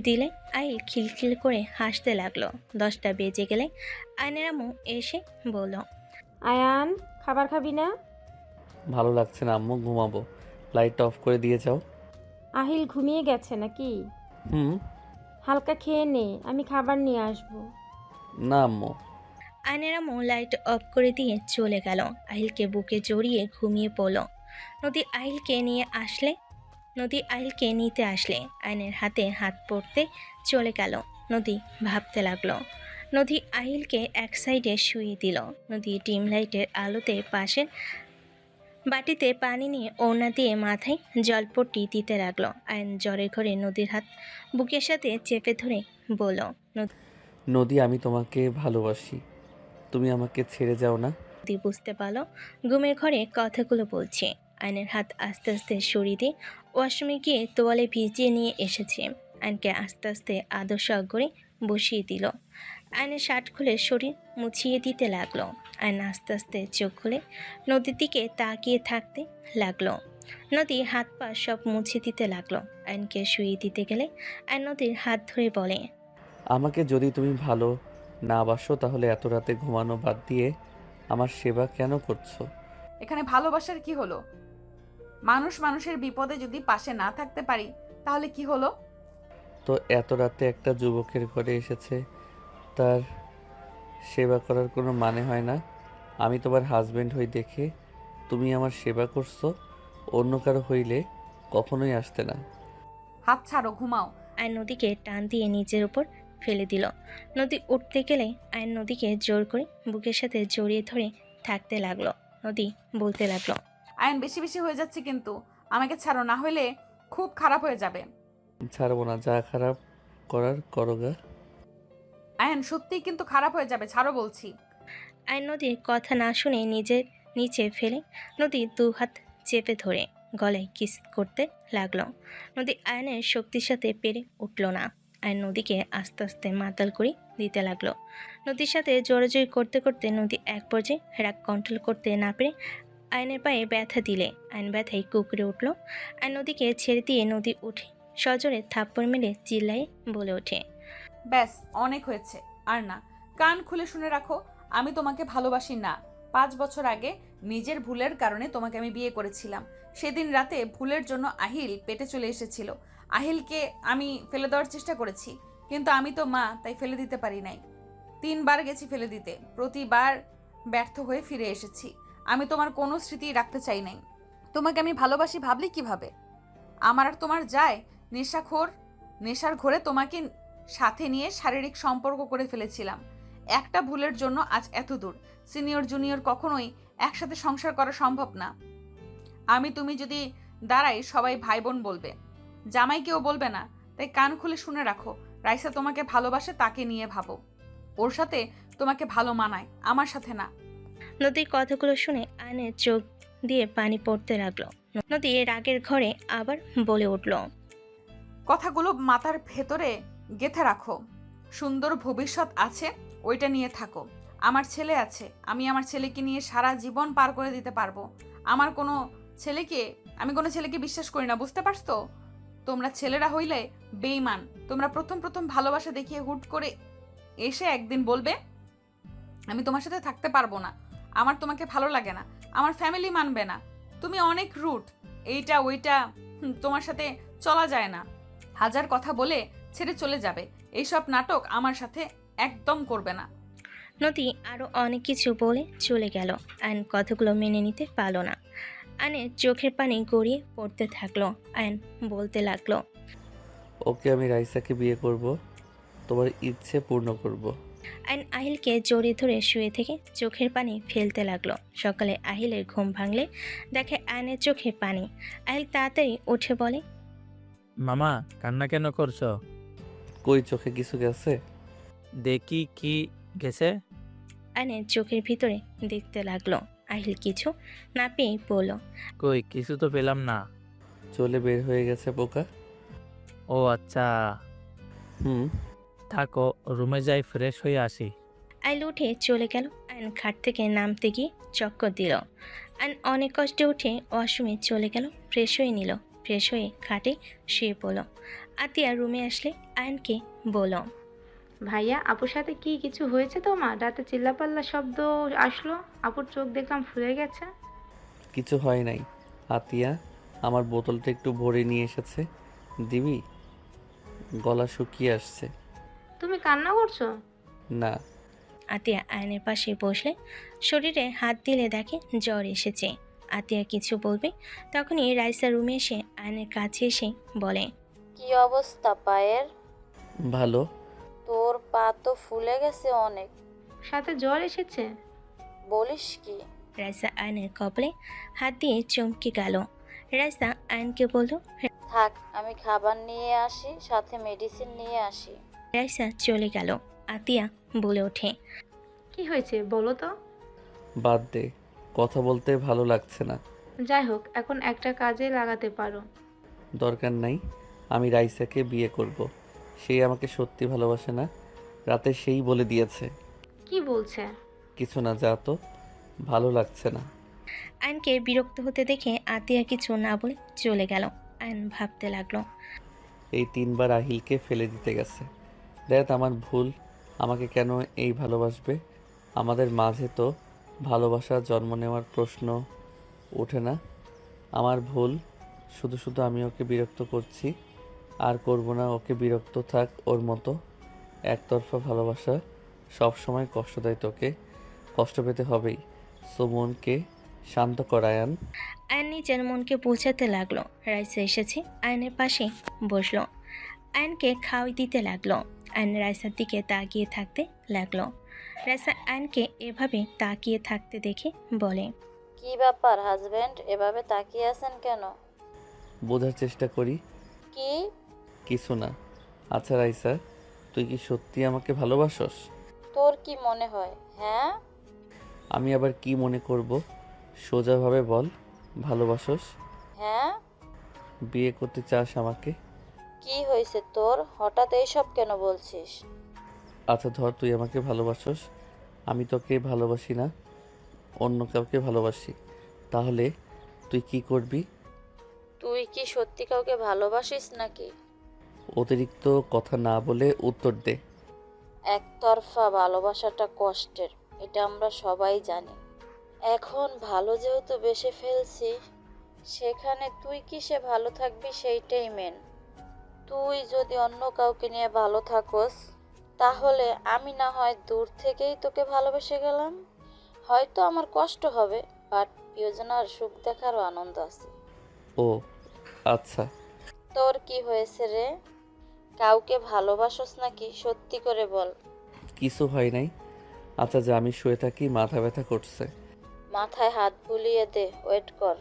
দিলে আহিল খিলখিল করে হাসতে লাগলো। 10টা বেজে গেলে আয়নের আম্মু এসে বলল, আয়ান, খাবার খাবি না? ভালো লাগছে না আম্মু, ঘুমাবো। লাইট অফ করে দিয়ে যাও। আহিল ঘুমিয়ে গেছে নাকি? হুম। হালকা খেয়ে নে, আমি খাবার নিয়ে আসবো। না আম্মু। আয়নের আম্মু লাইট অফ করে দিয়ে চলে গেল। আহিলকে বুকে জড়িয়ে ঘুমিয়ে পড়ল। নদী আহিলকে নিতে আসলে আয়নের হাতে হাত পড়তে চলে গেল। নদী ভাবতে লাগলো। নদী আহিলকে এক সাইডে শুয়ে দিল। নদী ডিম লাইটের আলোতে পাশের বাটিতে পানি নিয়ে ওড়না দিয়ে মাথায় জলপট্টি দিতে লাগলো। আয়ন জ্বরের ঘরে নদীর হাত বুকের সাথে চেপে ধরে বলল, নদী, আমি তোমাকে ভালোবাসি, তুমি আমাকে ছেড়ে যাও না। নদী বুঝতে পারল ঘুমের ঘরে কথাগুলো বলছে। আয়নের হাত আস্তে আস্তে সরিয়ে দিয়ে ওয়াশরুমে গিয়ে তোয়ালে ভিজিয়ে নিয়ে এসেছে। আয়নকে আস্তে আস্তে আদর্শ করে বসিয়ে দিল। আয়নের শার্ট খুলে শরীর মুছিয়ে দিতে লাগলো। আয়ন আস্তে আস্তে চোখ খুলে নদীর দিকে তাকিয়ে থাকতে লাগলো। নদী হাত পা সব মুছে দিতে লাগলো। আয়নকে শুয়ে দিতে গেলে আয়ন নদীর হাত ধরে বলে, আমাকে যদি তুমি ভালো না বাসো তাহলে এত রাতে ঘুমানো বাদ দিয়ে আমার সেবা কেন করছো? এখানে ভালোবাসার কি হলো? মানুষ মানুষের বিপদে যদি পাশে না থাকতে পারি তাহলে কি হলো? তো এত রাতে একটা যুবকের ঘরে এসেছে, তার সেবা করার কোনো মানে হয় না? আমি তোমার হাজবেন্ড হই দেখে তুমি আমার সেবা করছো, অন্য কারো হইলে কখনোই আসতে না। হাত ছাড়ো, ঘুমাও। আয়ন নদীকে টান দিয়ে নিচের উপর ফেলে দিল। নদী উঠতে গেলে আয়ন নদীকে জোর করে বুকের সাথে জড়িয়ে ধরে থাকতে লাগলো। নদী বলতে লাগলো, আয়ন বেশি বেশি হয়ে যাচ্ছে কিন্তু, আমাকে ছাড়ো, না হলে খুব খারাপ হয়ে যাবে। ছাড়বো না, যা খারাপ করার করোগা। আয়ন সত্যিই কিন্তু খারাপ হয়ে যাবে, ছাড়ো বলছি। আয়ন নদীর কথা না শুনে নিজের নিচে ফেলে নদী 2 হাত চেপে ধরে গলায় কিস করতে লাগলো। নদী আয়নের শক্তির সাথে পেরে উঠল না। আয়ন নদীকে আস্তে আস্তে মাতাল করে দিতে লাগলো। নদীর সাথে জোরাজোরি করতে করতে নদী এক পর্যায়ে রাগ কন্ট্রোল করতে না পেরে আয়নের পায়ে ব্যথা দিলে আয়ন ব্যথায় কুকড়ে উঠল। আয়ন নদীকে ছেড়ে দিয়ে নদী উঠে সজোরে থাপ্পড় মেরে চিল্লায়ে বলে ওঠে, ব্যাস, অনেক হয়েছে, আর না। কান খুলে শুনে রাখো, আমি তোমাকে ভালোবাসি না। 5 বছর আগে নিজের ভুলের কারণে তোমাকে আমি বিয়ে করেছিলাম। সেদিন রাতে ভুলের জন্য আহিল পেটে চলে এসেছিল। আহিলকে আমি ফেলে দেওয়ার চেষ্টা করেছি, কিন্তু আমি তো মা, তাই ফেলে দিতে পারি নাই। 3 বার গেছি ফেলে দিতে, প্রতিবার ব্যর্থ হয়ে ফিরে এসেছি। আমি তোমার কোনো স্মৃতি রাখতে চাই নাই। তোমাকে আমি ভালোবাসি ভাবলি কিভাবে? আমার আর তোমার যায় নেশার ঘোরে তোমাকে সাথে নিয়ে শারীরিক সম্পর্ক করে ফেলেছিলাম। একটা ভুলের জন্য আজ এত দূর। সিনিয়র জুনিয়র কখনোই একসাথে সংসার করা সম্ভব না। আমি তুমি যদি দাঁড়াই সবাই ভাই বোন বলবে, জামাই কেউ বলবে না। তাই কান খুলে শুনে রাখো, রাইসা তোমাকে ভালোবাসে, তাকে নিয়ে ভাবো। ওর সাথে তোমাকে ভালো মানায়, আমার সাথে না। নদীর কথাগুলো শুনে আয়নের চোখ দিয়ে পানি পড়তে লাগলো। নদী রাগের ঘরে আবার বলে উঠল, কথাগুলো মাথার ভেতরে গেঁথে রাখো। সুন্দর ভবিষ্যৎ আছে, ওইটা নিয়ে থাকো। আমার ছেলে আছে, আমি আমার ছেলেকে নিয়ে সারা জীবন পার করে দিতে পারবো। আমি কোনো ছেলেকে বিশ্বাস করি না, বুঝতে পারছো? তোমরা ছেলেরা হইলে বেঈমান। তোমরা প্রথম প্রথম ভালোবাসা দেখিয়ে হুট করে এসে একদিন বলবে আমি তোমার সাথে থাকতে পারবো না, আমার তোমাকে ভালো লাগে না, আমার ফ্যামিলি মানবে না, তুমি অনেক রুট, এইটা ওইটা, তোমার সাথে চলা যায় না, হাজার কথা বলে ছেড়ে চলে যাবে। এইসব নাটক আমার সাথে একদম করবে না। নদী আরও অনেক কিছু বলে চলে গেল। আয়ন কথাগুলো মেনে নিতে পারল না। আয়নের চোখের পানি গড়িয়ে পড়তে থাকলো। আয়ন বলতে লাগলো, ওকে আমি রাইসাকে বিয়ে করব, তোমার ইচ্ছে পূর্ণ করব। আয়ন আহিলকে জড়িয়ে ধরে শুয়ে থেকে চোখের পানি ফেলতে লাগলো। সকালে আহিলের ঘুম ভাঙলে দেখে আয়নের চোখে পানি। আহিল তাড়াতাড়ি উঠে বলে, মামা কান্না কেন করছো? কই চোখে কিছু গেছে? দেখি কি গেছে। আয়নের চোখের ভিতরে দেখতে লাগলো। আহিল কিছু না পেয়েই বলল, কই কিছু তো পেলাম না। চলে বের হয়ে গেছে পোকা। ও আচ্ছা, হুম। থাকো, রুমে যাই ফ্রেশ হয়ে আসি। আহিল উঠে চলে গেল। আয়ন খাট থেকে নামতে গিয়ে চক্কর দিল। আয়ন অনেক কষ্টে উঠে ওয়াশরুমে চলে গেল, ফ্রেশ হয়ে নিল। ফ্রেশ হয়ে খাটে শুয়ে পড়ল। আতিয়া রুমে আসলে আয়নকে বলল, ভাইয়া, আপুর সাথে কি কিছু হয়েছে তোমার? রাতে চিল্লাপাল্লা শব্দ আসলো, আপুর চোখ দেখলাম ফুলে গেছে। কিছু হয় নাই। আতিয়া আমার বোতলটা একটু ভরে নিয়ে এসেছে, দিবি? গলা শুকিয়ে আসছে। তুমি কান্না করছো? না। আতিয়া আয়নের পাশে বসলে শরীরে হাত দিলে দেখে জ্বর এসেছে। আতিয়া কিছু বলবে তখনই রাইসা রুমে এসে আয়নের কাছে এসে বলে, কি অবস্থা পায়ের? ভালো। তোর পা তো ফুলে গেছে অনেক। সাথে জ্বর এসেছে? বলিস কি? রাইসা আয়নের কপালে হাত দিয়ে চমকে গেল। রাইসা আয়নকে বলল, থাক, আমি খাবার নিয়ে আসি, সাথে মেডিসিন নিয়ে আসি। রাইসা চলে গেল। আতিয়া বলে ওঠে, কি হয়েছে বলো তো? বাদ দে, কথা বলতে ভালো লাগছে না। যাই হোক, এখন একটা কাজে লাগাতে পারো। দরকার নাই, আমি রাইসাকে বিয়ে করব। সে আমাকে সত্যি ভালোবাসে না, রাতে সেই বলে দিয়েছে। কি বলছে? কিছু না, যা তো, ভালো লাগছে না। আয়নকে বিরক্ত হতে দেখে আতিয়া কিছু না বলে চলে গেল। আয়ন ভাবতে লাগলো, এই 3বার আহিলকে ফেলে দিতে গেছে। দেখ আমার ভুল, আমাকে কেন এই ভালোবাসবে? আমাদের মাঝে তো ভালোবাসা জন্ম নেওয়ার প্রশ্ন ওঠে না। আমার ভুল, শুধু শুধু আমি ওকে বিরক্ত করছি। আর করব না, ওকে বিরক্ত থাক ওর মতো। একতরফা ভালোবাসা সব সময় কষ্ট দেয়, তোকে কষ্ট পেতে হবেই। সো মনকে শান্ত করায়ান। আয়ন নিজের মনকে বোঝাতে লাগলো। রাইসা এসেছে, আয়নের পাশে বসলো। আয়নকে খাওয়াই দিতে লাগলো। আয়ন রাইসার দিকে তাকিয়ে থাকতে লাগলো। রাইসা আয়নকে এভাবে তাকিয়ে থাকতে দেখে বলে, কি ব্যাপার হাজবেন্ড, এভাবে তাকিয়ে আছেন কেন? বোঝার চেষ্টা করি। কি? কিছু না। আচ্ছা রাইসা, তুই কি সত্যি আমাকে ভালোবাসস? তোর কি মনে হয়? হ্যাঁ। আমি আবার কি মনে করব? সোজাভাবে বল, ভালোবাসস? হ্যাঁ। বিয়ে করতে চাস আমাকে? কি হয়েছে তোর, হঠাৎ এইসব কেন বলছিস? আচ্ছা ধর, তুই আমাকে ভালোবাসস, আমি তোকে ভালোবাসি না, অন্য কাউকে ভালোবাসি, তাহলে তুই কি করবি? তুই কি সত্যি কাউকে ভালোবাসিস নাকি? অতিরিক্ত কথা না বলে উত্তর দে। একতরফা ভালোবাসাটা কষ্টের, এটা আমরা সবাই জানি। এখন ভালো যেহেতু বেসে ফেলছি, সেখানে তুই কিসে ভালো থাকবি সেইটাই মেন। তুই যদি অন্য কাউকে নিয়ে ভালো থাকোস, তাহলে আমি না হয় দূর থেকেই তোকে ভালোবেসে গেলাম। হয়তো আমার কষ্ট হবে, বাট প্রিয়জনার সুখ দেখারও আনন্দ আছে। ও আচ্ছা। তোর কি হয়েছে রে? কাউকে ভালোবাসোস নাকি? সত্যি করে বল। কিছু হয় নাই। আচ্ছা যা, আমি শুয়ে থাকি, মাথা ব্যথা করছে। মাথায় হাত বুলিয়ে দে, ওয়েট কর।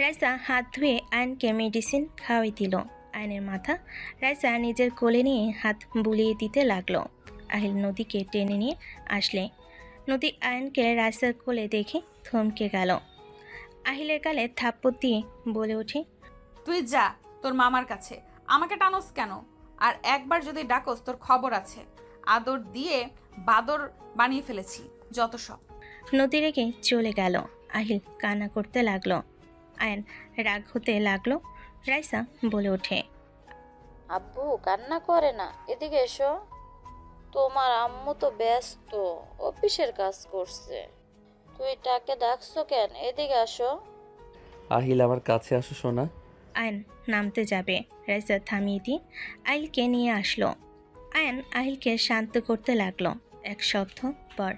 রাইসা হাত ধুয়ে আয়নকে মেডিসিন খাওয়াই দিল। আয়নের মাথা রাইসা নিজের কোলে নিয়ে হাত বুলিয়ে দিতে লাগলো। আহিল নদীকে টেনে নিয়ে আসলে নদী আয়নকে রাইসার কোলে দেখে থমকে গেল। আহিলের গালে থাপ্পড় দিয়ে বলে ওঠে, তুই যা তোর মামার কাছে, আমাকে টানোস কেন? আর একবার যদি ডাকোস তোর খবর আছে। আদর দিয়ে বাদর বানিয়ে ফেলেছি যত সব। নদী রেগে চলে গেল। আহিল কান্না করতে লাগলো। আয়ন রাগ হতে লাগলো। রাইসা বলে ওঠে, আব্বু কান্না করে না, এদিকে এসো। তোমার আম্মু তো ব্যস্ত, অফিসের কাজ করছে। তুই তাকে ডাকছো কেন? এদিকে আসো। আহিল আমার কাছে আসো সোনা। আয়ন নামতে যাবে, রাইসা থামিয়ে দিয়ে আহিলকে নিয়ে আসলো। আয়ন আহিলকে শান্ত করতে লাগলো। এক সপ্তাহ পর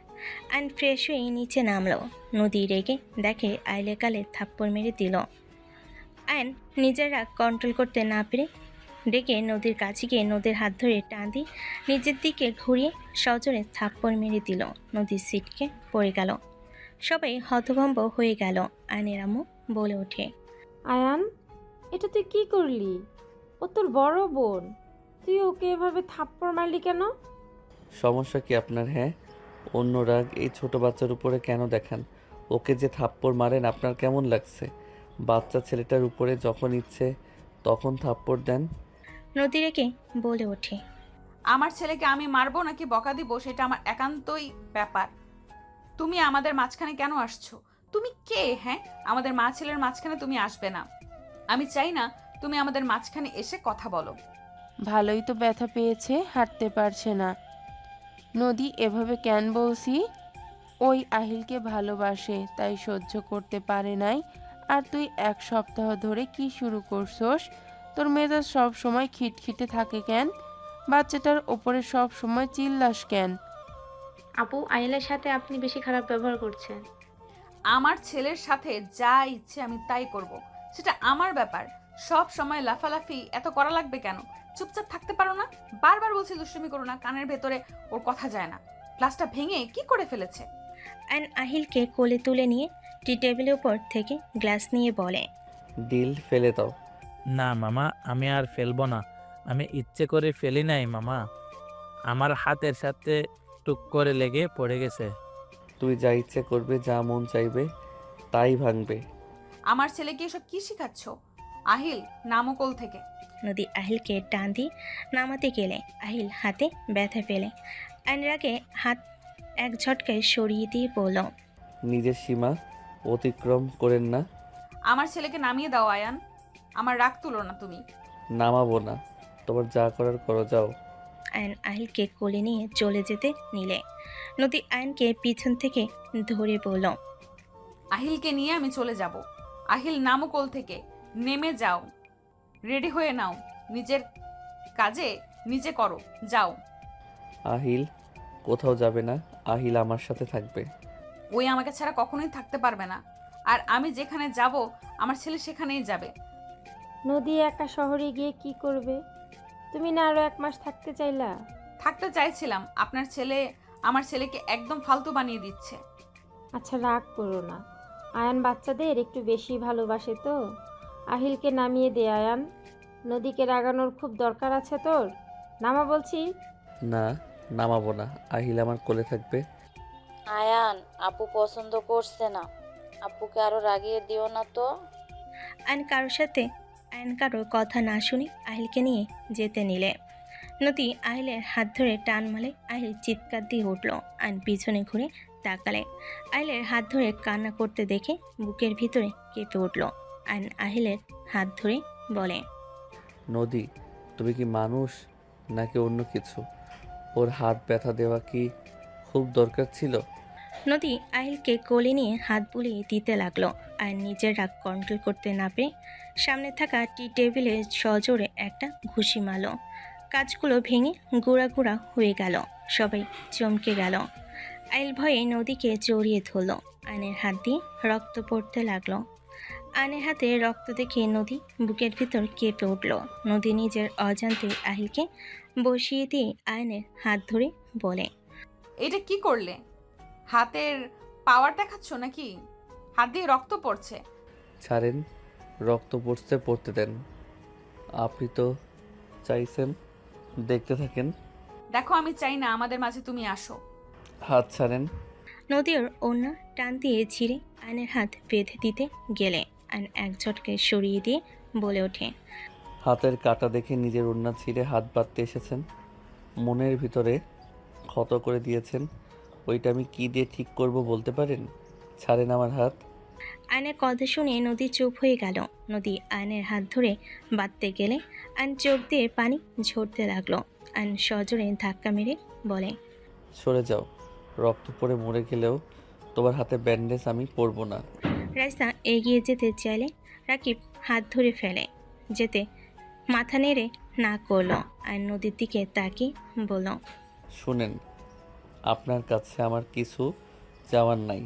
আয়ন ফ্রেশ হয়ে নিচে নামলো। নদী রেগে দেখে আইলের গালে থাপ্পড় মেরে দিল। আয়ন নিজের রাগ কন্ট্রোল করতে না পেরে ডেকে নদীর কাছে গিয়ে নদীর হাত ধরে টান দিয়ে নিজের দিকে ঘুরিয়ে সজোরে থাপ্পড় মেরে দিল। নদীর সিটকে পড়ে গেল। সবাই হতভম্ব হয়ে গেল। আয়নের আম্মু বলে ওঠে, আয়ান, এটা তুই কি করলি? ও তোর বড় বোন, তুই ওকে এভাবে থাপ্পড় মারলি কেন? সমস্যা কি আপনার? হ্যাঁ, অন্য রাগ এই ছোট বাচ্চার উপরে কেন দেখান? ওকে যে থাপ্পড় মারেন আপনার কেমন লাগছে? বাচ্চা ছেলেটার উপরে যখন ইচ্ছে তখন থাপ্পড় দেন। নদী রেগে বলে ওঠে, আমার ছেলেকে আমি মারবো নাকি বকা দিব সেটা আমার একান্তই ব্যাপার। তুমি আমাদের মাঝখানে কেন আসছো? তুমি কে? হ্যাঁ, আমাদের মা ছেলের মাঝখানে তুমি আসবে না। আমি চাই না তুমি আমাদের মাঝখানে এসে কথা বলো। ভালোই তো ব্যথা পেয়েছে, হাঁটতে পারছে না। নদী এভাবে কেন বলছি? ওই আহিলকে ভালোবাসে তাই সহ্য করতে পারে নাই। আর তুই এক সপ্তাহ ধরে কি শুরু করছস? তোর মেজাজ সব সময় খিটখিটে থাকে কেন? বাচ্চাটার ওপরে সব সময় চিল্লাস কেন? আপু, আইলের সাথে আপনি বেশি খারাপ ব্যবহার করছেন। আমার ছেলের সাথে যা ইচ্ছে আমি তাই করব, সেটা আমার ব্যাপার। সব সময় লাফালাফি এত করা লাগবে কেন? চুপচাপ থাকতে পারো না? বারবার বলছি দুষ্টুমি করো না, কানের ভেতরে ওর কথা যায় না। গ্লাসটা ভেঙে কি করে ফেলেছে? আয়ন আহিলকে কোলে তুলে নিয়ে টি টেবিলের উপর থেকে গ্লাস নিয়ে বলে, ডিল ফেলে দাও। না মামা, আমি আর ফেলবো না। আমি ইচ্ছে করে ফেলি নাই মামা, আমার হাতের সাথে টুক করে লেগে পড়ে গেছে। তুই যা ইচ্ছে করবে, যা মন চাইবে তাই ভাঙবে। আমার ছেলেকে এসব কি শিখাচ্ছ? আহিল, নামো কোল থেকে। নদী আহিলকে টান দিয়ে নামাতে গেলে আহিল হাতে ব্যথা পেলে আয়নের আগে হাত এক ঝটকায় সরিয়ে দিয়ে বলল, নিজের সীমা অতিক্রম করেন না। আমার ছেলেকে নামিয়ে দাও আয়ান, আমার রাগ তুলো না তুমি। নামাবো না, তোমার যা করার করো, যাও। আয়ন আহিলকে কোলে নিয়ে চলে যেতে নিলে নদী আয়নকে পিছন থেকে ধরে বলল, আহিলকে নিয়ে আমি চলে যাব। আহিল, নামো কোল থেকে, নেমে যাও, রেডি হয়ে নাও, নিজের কাজে নিজে করো, যাও। আহিল কোথাও যাবে না, আহিল আমার সাথে থাকবে। ওই আমাকে ছাড়া কখনোই থাকতে পারবে না, আর আমি যেখানে যাব আমার ছেলে সেখানেই যাবে। নদী একা শহরে গিয়ে কি করবে? তুমি না আরো 1 মাস থাকতে চাইলা? থাকতে চাইছিলাম, আপনার ছেলে আমার ছেলেকে একদম ফালতু বানিয়ে দিচ্ছে। আচ্ছা, রাগ করো না। আয়ান বাচ্চাদের একটু বেশি ভালোবাসে তো। আহিলকে নামিয়ে দে আয়ান। নদীকে রাগানোর খুব দরকার আছে তোর। নামা বলছি। না, নামাবো না, আহিল আমার কোলে থাকবে। আয়ান, আপু পছন্দ করছে না। আপুকে আরো রাগিয়ে দিও না তো। আয়ন কারোর কথা না শুনে আহিলকে নিয়ে যেতে নিলে নদী আহিলের হাত ধরে টান মালে আহিল চিৎকার দিয়ে উঠল। আয়ন পিছনে ঘুরে তাকালে আহিলের হাত ধরে কান্না করতে দেখে বুকের ভিতরে কেঁপে উঠল। আয়ন আহিলের হাত ধরে বলে, নদী, তুমি কি মানুষ নাকি অন্য কিছু? ওর হাত ব্যথা দেওয়া কি খুব দরকার ছিল? নদী আহিলকে কোলে নিয়ে হাত বুলিয়ে দিতে লাগলো। আর নিজের রাগ কন্ট্রোল করতে না পেরে সামনে থাকা টি টেবিলে সজোরে একটা ঘুষি মারল। কাজগুলো ভেঙে গুঁড়া গুঁড়া হয়ে গেল। সবাই চমকে গেল। আহিল ভয়ে নদীকে জড়িয়ে ধরল। আয়নের হাত দিয়ে রক্ত পড়তে লাগলো। আয়নের হাতে রক্ত দেখে নদী বুকের ভিতর কেঁপে উঠল। নদী নিজের অজান্তে আহিলকে বসিয়ে দিয়ে আয়নের হাত ধরে বলে, এটা কি করলে? হাতের পাওয়ার দেখাচ্ছ নাকি? হাত দিয়ে রক্ত পড়ছে। ছাড়েন, রক্ত পড়ছে, পড়তে দেন। আপনি তো চাইছেন, দেখতে থাকেন। দেখো আমি চাই না আমাদের মাঝে তুমি আসো। হাত ছাড়েন। নদীর অন্য টান দিয়ে ছিঁড়ে আয়নের হাত বেঁধে দিতে গেলে আয়ন এক ঝটকে সরিয়ে দিয়ে বলে ওঠে, হাতের কাটা দেখে নিজের ওড়না ছিঁড়ে হাত বাঁধতে এসেছেন। মনের ভিতরে ক্ষত করে দিয়েছেন, ওইটা আমি কি দিয়ে ঠিক করব বলতে পারেন? ছাড়েন আমার হাত। আয়নের কথা শুনে নদী চুপ হয়ে গেল। নদী আয়নের হাত ধরে বাঁধতে গেলে আয়ন চোখ দিয়ে পানি ঝরতে লাগলো। আয়ন সজোরে ধাক্কা মেরে বলে, সরে যাও, রক্ত পড়ে মরে গেলেও তোমার হাতে ব্যান্ডেজ আমি পরবো না। রাইসা এগিয়ে যেতে চাইলে রাকিব হাত ধরে ফেলে। যেতে মাথা নেড়ে না করলো। আয়ন নদীর দিকে তাকিয়ে বলল, শুনেন, আপনার কাছে আমার কিছু চাওয়ার নাই।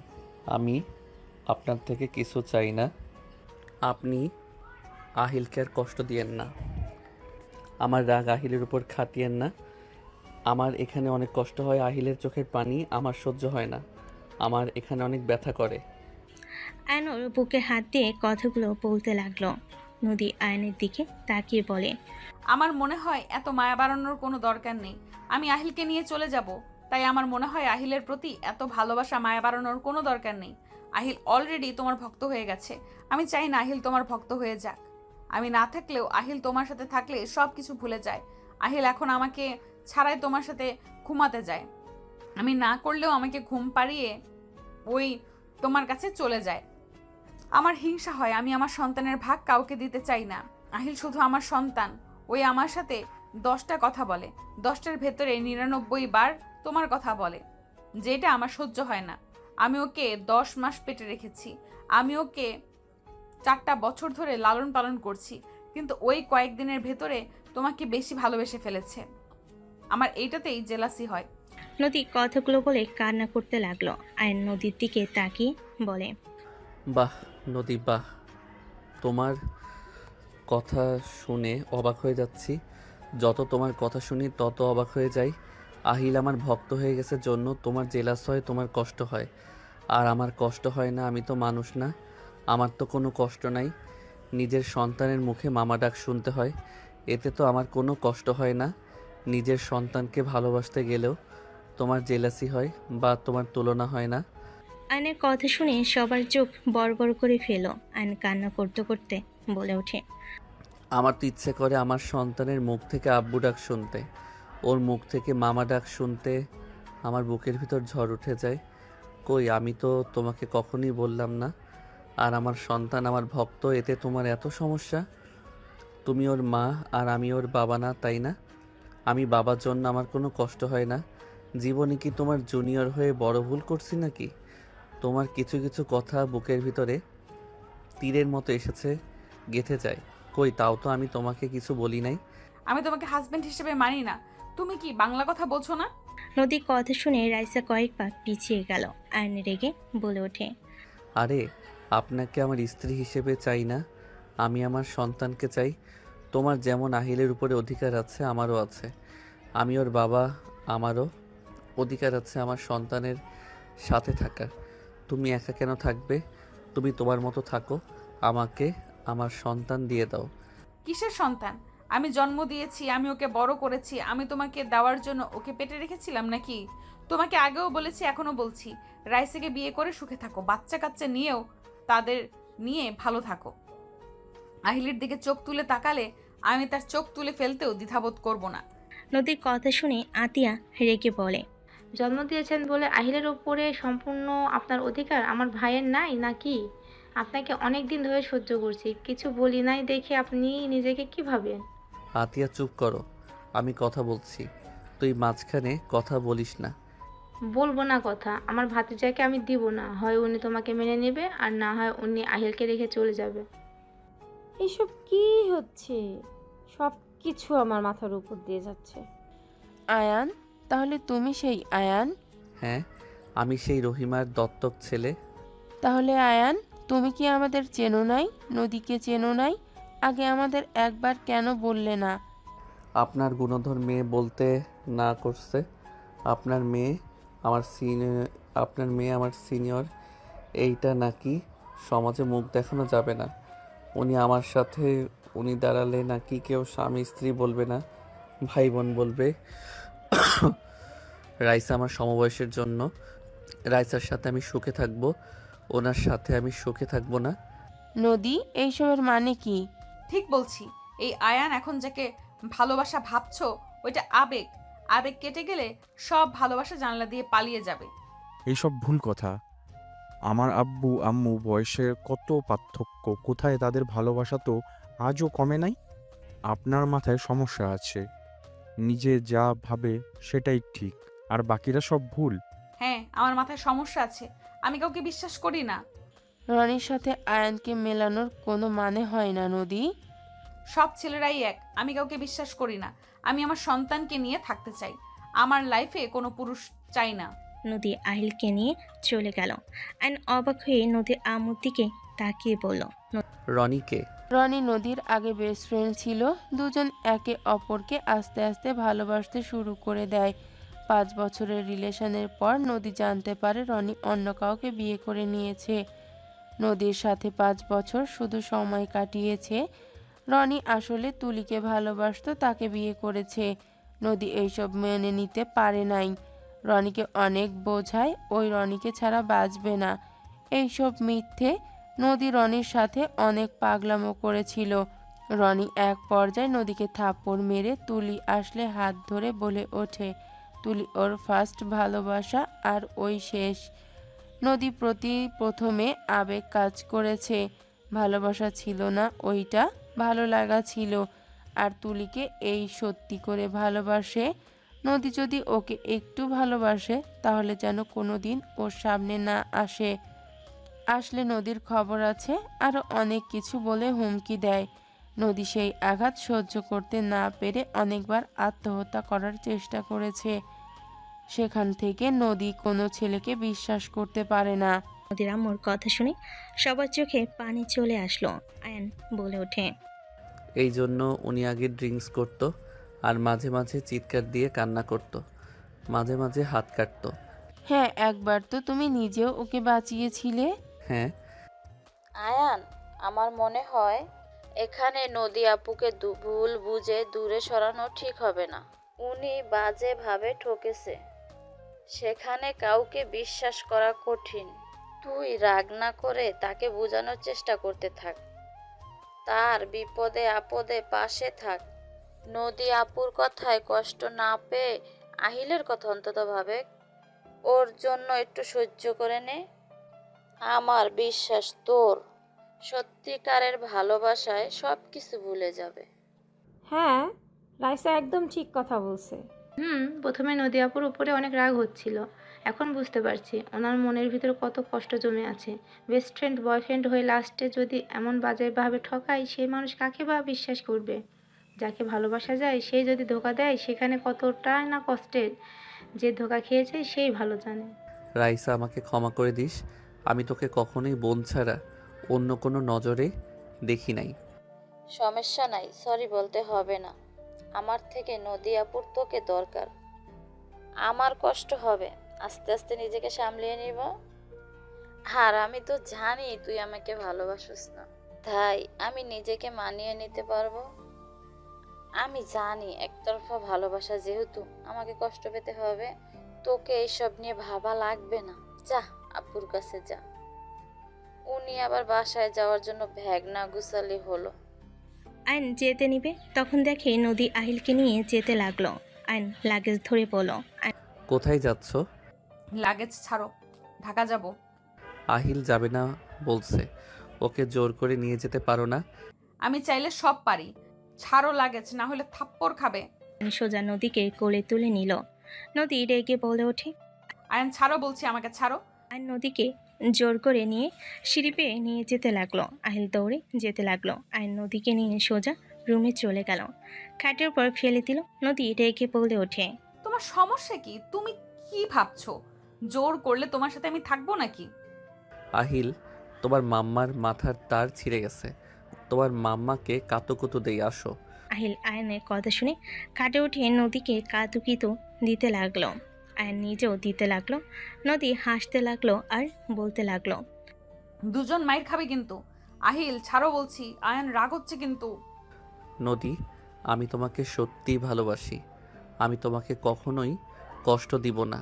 আমি আপনার থেকে কিছু চাই না। আপনি আহিলকে আর কষ্ট দিয়েন না। আমার রাগ আহিলের উপর খাটিয়েন না। আমার এখানে অনেক কষ্ট হয়, আহিলের চোখের পানি আমার সহ্য হয় না। আমার এখানে অনেক ব্যথা করে। আয়ন ওর বুকে হাত দিয়ে কথাগুলো বলতে লাগলো। নদী আয়নের দিকে তাকিয়ে বলে, আমার মনে হয় এত মায়া বাড়ানোর কোনো দরকার নেই। আমি আহিলকে নিয়ে চলে যাব, তাই আমার মনে হয় আহিলের প্রতি এত ভালোবাসা মায়া বাড়ানোর কোনো দরকার নেই। আহিল অলরেডি তোমার ভক্ত হয়ে গেছে। আমি চাই না আহিল তোমার ভক্ত হয়ে যাক। আমি না থাকলেও আহিল তোমার সাথে থাকলে সব কিছু ভুলে যায়। আহিল এখন আমাকে ছাড়াই তোমার সাথে ঘুমাতে যায়। আমি না করলেও আমাকে ঘুম পাড়িয়ে ওই তোমার কাছে চলে যায়। আমার হিংসা হয়, আমি আমার সন্তানের ভাগ কাউকে দিতে চাই না। আহিল শুধু আমার সন্তান। ওই আমার সাথে 10টা কথা বলে, 10টার ভেতরে 99 বার তোমার কথা বলে, যেটা আমার সহ্য হয় না। আমি ওকে 10 মাস পেটে রেখেছি। আমি ওকে 4টা বছর ধরে লালন পালন করছি, কিন্তু ওই কয়েকদিনের ভেতরে তোমাকে বেশি ভালোবেসে ফেলেছে। আমার এইটাতেই জেলাসি হয়। নদী কথাগুলো বলে কান্না করতে লাগলো। আয়ন নদীর দিকে তাকিয়ে বলে, বাহ নদী, বাহ। তোমার কথা শুনে অবাক হয়ে যাচ্ছি। যত তোমার কথা শুনি তত অবাক হয়ে যাই। আহিল আমার ভক্ত হয়ে গেছে জন্য তোমার জেলাস হয়, তোমার কষ্ট হয়। আর আমার কষ্ট হয় না, আমি তো মানুষ না। আমার তো কোনো কষ্ট নাই। নিজের সন্তানের মুখে মামা ডাক শুনতে হয়, এতে তো আমার কোনো কষ্ট হয় না। নিজের সন্তানকে ভালোবাসতে গেলেও তোমার জেলাসি হয় বা তোমার তুলনা হয় না। আয়নের কথা শুনে সবার চোখ বড় বড় করে ফেল। আয়ন কান্না করতে করতে বলে ওঠে, আমার তো ইচ্ছে করে আমার সন্তানের মুখ থেকে আব্বু ডাক শুনতে, ওর মুখ থেকে মামা ডাক শুনতে। আমার বুকের ভিতর ঝড় উঠে যায়। কই, আমি তো তোমাকে কখনই বললাম না আর আমার সন্তান আমার ভক্ত, এতে তোমার এত সমস্যা? তুমি ওর মা আর আমি ওর বাবা না, তাই না? আমি বাবার জন্য আমার কোনো কষ্ট হয় না। জীবনে কি তোমার জুনিয়র হয়ে বড় ভুল করছি নাকি? তোমার কিছু কিছু কথা বুকের ভিতরে তীরের মতো এসেছে, গেঁথে যায়। কই, তাও তো আমি তোমাকে কিছু বলি নাই। আমি তোমাকে হাজবেন্ড হিসেবে মানি না। তুমি কি বাংলা কথা বোঝো না? নদীর কথা শুনে রাইসা কয়েক পা পিছিয়ে গেল। আয়ন রেগে বলে ওঠে, আরে, আপনাকে আমার স্ত্রী হিসেবে চাই না, আমি আমার সন্তানকে চাই। তোমার যেমন আহিলের উপরে অধিকার আছে, আমারও আছে। আমি ওর বাবা, আমারও অধিকার আছে আমার সন্তানের সাথে থাকার। তুমি একা কেন থাকবে? তুমি তোমার মতো থাকো, আমাকে আমার সন্তান দিয়ে দাও। কিসের সন্তান? আমি জন্ম দিয়েছি, আমি ওকে বড় করেছি। আমি তোমাকে দেওয়ার জন্য ওকে পেটে রেখেছিলাম নাকি? তোমাকে আগেও বলেছি, এখনো বলছি, রাইসাকে বিয়ে করে সুখে থাকো, বাচ্চা কাচ্চা নিয়েও তাদের নিয়ে ভালো থাকো। আহিলের দিকে চোখ তুলে তাকালে আমি তার চোখ তুলে ফেলতেও দ্বিধাবোধ করব না। নদীর কথা শুনে আতিয়া রেগে বলে, জন্ম দিয়েছেন বলে আহিলের উপরে সম্পূর্ণ আপনার অধিকার আমার ভাইয়ের নাই নাকি? আপনাকে অনেক দিন ধরে সহ্য করছি, কিছু বলি নাই দেখে আপনি নিজেকে কি ভাবেন? আতিয়া চুপ করো, আমি কথা বলছি, তুই মাঝখানে কথা বলিস না। বলবো না কথা, আমার ভাতিজাকে আমি দিব না। হয় উনি তোমাকে মেনে নেবে, আর না হয় উনি আহিলকে রেখে চলে যাবে। এসব কি হচ্ছে? সব কিছু আমার মাথার উপর দিয়ে যাচ্ছে। আয়ান, তাহলে তুমি সেই আয়ান? হ্যাঁ, আমি সেই রহিমার দত্তক ছেলে। তাহলে আয়ান, তুমি কি আমাদের চেনো নাই? নদীকে চেনো নাই? আগে আমাদের একবার কেন বললে না? আপনার গুণধর মেয়ে বলতে না করছে। আপনার মেয়ে আপনার মেয়ে আমার সিনিয়র, এইটা নাকি সমাজে মুখ দেখানো যাবে না। উনি আমার সাথে উনি দাঁড়ালে নাকি কেউ স্বামী স্ত্রী বলবে না, ভাই বোন বলবে। রাইসা আমার সমবয়সের জন্য। রাইসার সাথে আমি সুখে থাকবো, ওনার সাথে আমি সুখে থাকবো না। নদী, এইসবের মানে কি? ঠিক বলছি, এই আয়ান এখন যাকে ভালোবাসা ভাবছো ওইটা আবেগ। আবেগ কেটে গেলে সব ভালোবাসা জানলা দিয়ে পালিয়ে যাবে। এইসব ভুল কথা। আমার আব্বু আম্মু বয়সে কত পার্থক্য, কোথায় তাদের ভালোবাসা তো আজও কমে নাই। আপনার মাথায় সমস্যা আছে, নিজে যা ভাবে সেটাই ঠিক, আর বাকিরা সব ভুল। হ্যাঁ, আমার মাথায় সমস্যা আছে, আমি কাউকে বিশ্বাস করি না। রনির সাথে আয়ানকে মেলানোর কোনো মানে হয় না নদী। সব ছেলেরাই এক, আমি কাউকে বিশ্বাস করি না। আমি আমার সন্তানকে নিয়ে থাকতে চাই, আমার লাইফে কোনো পুরুষ চাই না। নদী আহিলকে নিয়ে চলে গেল। আয়ন অবাক হয়ে নদীর আম্মুর দিকে তাকিয়ে বলল, রনিকে। রনি নদীর আগে বেস্ট ফ্রেন্ড ছিল। দুজন একে অপরকে আস্তে আস্তে ভালোবাসতে শুরু করে দেয়। 5 বছরের রিলেশনের পর নদী জানতে পারে রনি অন্য কাউকে বিয়ে করে নিয়েছে। নদীর সাথে 5 বছর শুধু সময় কাটিয়েছে। রনি আসলে তুলিকে ভালোবাসতো, তাকে বিয়ে করেছে। নদী এইসব মেনে নিতে পারে নাই। রনিকে অনেক বোঝায়, ওই রনিকে ছাড়া বাঁচবে না। এইসব মিথ্যে। নদী রনির সাথে অনেক পাগলামো করেছিল। রনি এক পর্যায়ে নদীকে থাপ্পড় মেরে তুলি আসলে হাত ধরে বলে ওঠে তুলি ওর ফার্স্ট ভালোবাসা, আর ওই শেষ। নদী প্রথমে আবেগ কাজ করেছে, ভালোবাসা ছিল না, ওইটা ভালো লাগা ছিল। আর তুলিকে এই সত্যি করে ভালোবাসে। নদী যদি ওকে একটু ভালোবাসে তাহলে যেন কোনোদিন ওর সামনে না আসে। আসলে নদীর খবর আছে, আরও অনেক কিছু বলে হুমকি দেয়। নদী সেই আঘাত সহ্য করতে না পেরে অনেকবার আত্মহত্যা করার চেষ্টা করেছে। সেখান থেকে নদী কোনো ছেলেকে বিশ্বাস করতে পারে না। নদীর আম্মুর কথা শুনে সবার চোখে পানি চলে আসলো। আয়ন বলে ওঠে, এই জন্য উনি আগে ড্রিঙ্কস করতো, আর মাঝে মাঝে চিৎকার দিয়ে কান্না করতো, মাঝে মাঝে হাত কাটতো। হ্যাঁ, একবার তো তুমি নিজেও ওকে বাঁচিয়েছিলে। হ্যাঁ। আয়ান, আমার মনে হয় এখানে নদী আপুকে ভুল বুঝে দূরে সরানো ঠিক হবে না। উনি বাজেভাবে ঠকেছে, সেখানে কাউকে বিশ্বাস করা কঠিন। তুই রাগ না করে তাকে বোঝানোর চেষ্টা করতে থাক, তার বিপদে আপদে পাশে থাক। নদী আপুর কথায় কষ্ট না পেয়ে আহিলের কথা অন্তত ভাবে, ওর জন্য একটু সহ্য করে নে। আমার বিশ্বাস তোর সত্যিকারের ভালোবাসায় সব কিছু ভুলে যাবে। হ্যাঁ, রাইসা একদম ঠিক কথা বলছে। প্রথমে নদী আপুর উপরে অনেক রাগ হচ্ছিল, এখন বুঝতে পারছি ওনার মনের ভিতরে কত কষ্ট জমে আছে। বেস্ট ফ্রেন্ড বয়ফ্রেন্ড হয়ে লাস্টে যদি এমন বাজেভাবে ঠকায়, সেই মানুষ কাকে বা বিশ্বাস করবে? যাকে ভালোবাসা যায় সেই যদি ধোকা দেয়, সেখানে কতটা না কষ্টের। যে ধোকা খেয়েছে সেই ভালো জানে। রাইসা, আমাকে ক্ষমা করে দিস, আমি তোকে কখনোই বোন ছাড়া অন্য কোনো নজরে দেখি নাই। সমস্যা নাই, সরি বলতে হবে না। আমার থেকে নদী আপুর তোকে দরকার। আমার কষ্ট হবে, আস্তে আস্তে নিজেকে সামলিয়ে নিব। আর আমি তো জানি তুই আমাকে ভালোবাসিস না, তাই আমি নিজেকে মানিয়ে নিতে পারবো। আমি জানি একতরফা ভালোবাসা যেহেতু আমাকে কষ্ট পেতে হবে, তোকে এইসব নিয়ে ভাবা লাগবে না। যা আপুর কাছে যা। উনি আবার বাসায় যাওয়ার জন্য ব্যাগ না গুছালে হলো। আয়ন যেতে নিবে, তখন দেখে নদী আহিলকে নিয়ে যেতে লাগলো। আয়ন লাগেজ ধরে বলল, কোথায় যাচ্ছ? লাগেজ ছাড়ো, ঢাকা যাব। আহিল যাবে না বলছে, ওকে জোর করে নিয়ে যেতে পারো না? আমি চাইলে সব পারি, ছাড়ো লাগেজ, না হলে থাপ্পড় খাবে। আয়ন সোজা নদীকে কোলে তুলে নিল। নদী রেগে বলে ওঠে, আয়ন ছাড়ো বলছি, আমাকে ছাড়ো। আয়ন নদীকে জোর করে নিয়ে সিঁড়ি পেয়ে নিয়ে যেতে লাগলো। আহিল দৌড়ে যেতে লাগলো। আয়ন নদীকে নিয়ে সোজা রুমে চলে গেল, খাটের উপর ফেলে দিল। নদী রেগে বলে ওঠে, তোমার সমস্যা কি? তুমি কি ভাবছো জোর করলে তোমার সাথে আমি থাকবো নাকি? আহিল, তোমার মাম্মার মাথার তার ছিঁড়ে গেছে, তোমার মাম্মাকে কাতুকুতু দেই, আসো। আহিল আয়নের কথা শুনে খাটে উঠে নদীকে কাতুকিতু দিতে লাগলো। আয়ন নিজেও দিতে লাগলো। নদী হাসতে লাগলো আর বলতে লাগলো, দুজন মাইর খাবে কিন্তু। আহিল ছাড়ো বলছি, আয়ান রাগ হচ্ছে কিন্তু। নদী, আমি তোমাকে সত্যিই ভালোবাসি। আমি তোমাকে কখনোই কষ্ট দিব না।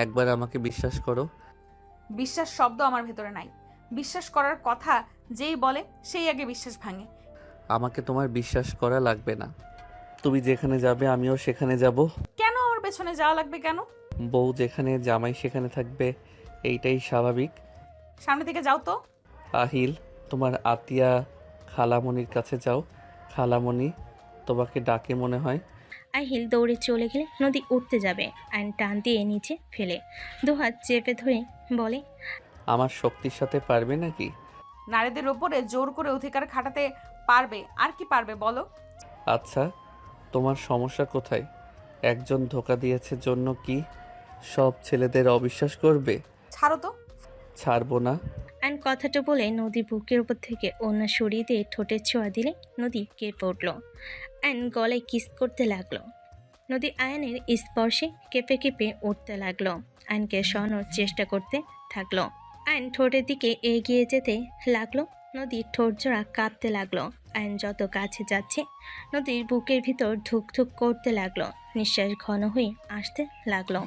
একবার আমাকে বিশ্বাস করো। বিশ্বাস শব্দ আমার ভেতরে নাই। বিশ্বাস করার কথা যেই বলে সেই আগে বিশ্বাস ভাঙে। আমাকে তোমার বিশ্বাস করা লাগবে না। তুমি যেখানে যাবে আমিও সেখানে যাব। কেন আমার পেছনে যাওয়া লাগবে কেন? বউ যেখানে জামাই সেখানে থাকবে, এইটাই স্বাভাবিক। সামনে থেকে যাও তো। আহিল, তোমার আতিয়া খালামণির কাছে যাও। খালামণি তোমাকে ডাকে মনে হয়। আহিল দৌড়ে চলে গেলে নদী উঠতে যাবে আয়ন টান দিয়ে নিচে ফেলে দুহাত চেপে ধরে বলে, আমার শক্তির সাথে পারবে নাকি? নারীদের ওপরে জোর করে অধিকার খাটাতে পারবে, আর কি পারবে বলো? আচ্ছা, তোমার সমস্যা কোথায়? একজন ধোকা দিয়েছে জন্য কি সব ছেলেদের অবিশ্বাস করবে? ছাড়ো তো। ছাড়বো না। আয়ন কথাটা বলে নদী বুকের উপর থেকে ওড়না সরিয়ে দিয়ে ঠোঁটের ছোঁয়া দিলে নদী কেঁপে উঠল। আয়ন গলায় কিস করতে লাগলো। নদী আয়নের স্পর্শে কেঁপে কেঁপে উঠতে লাগলো। আয়নকে সরানোর চেষ্টা করতে থাকলো। আয়ন ঠোঁটের দিকে এগিয়ে যেতে লাগলো। নদীর ঠোঁট জোড়া কাঁপতে লাগলো। আয়ন যত কাছে যাচ্ছে নদীর বুকের ভিতর ধুক ধুক করতে লাগলো। নিঃশ্বাস ঘন হয়ে আসতে লাগলো।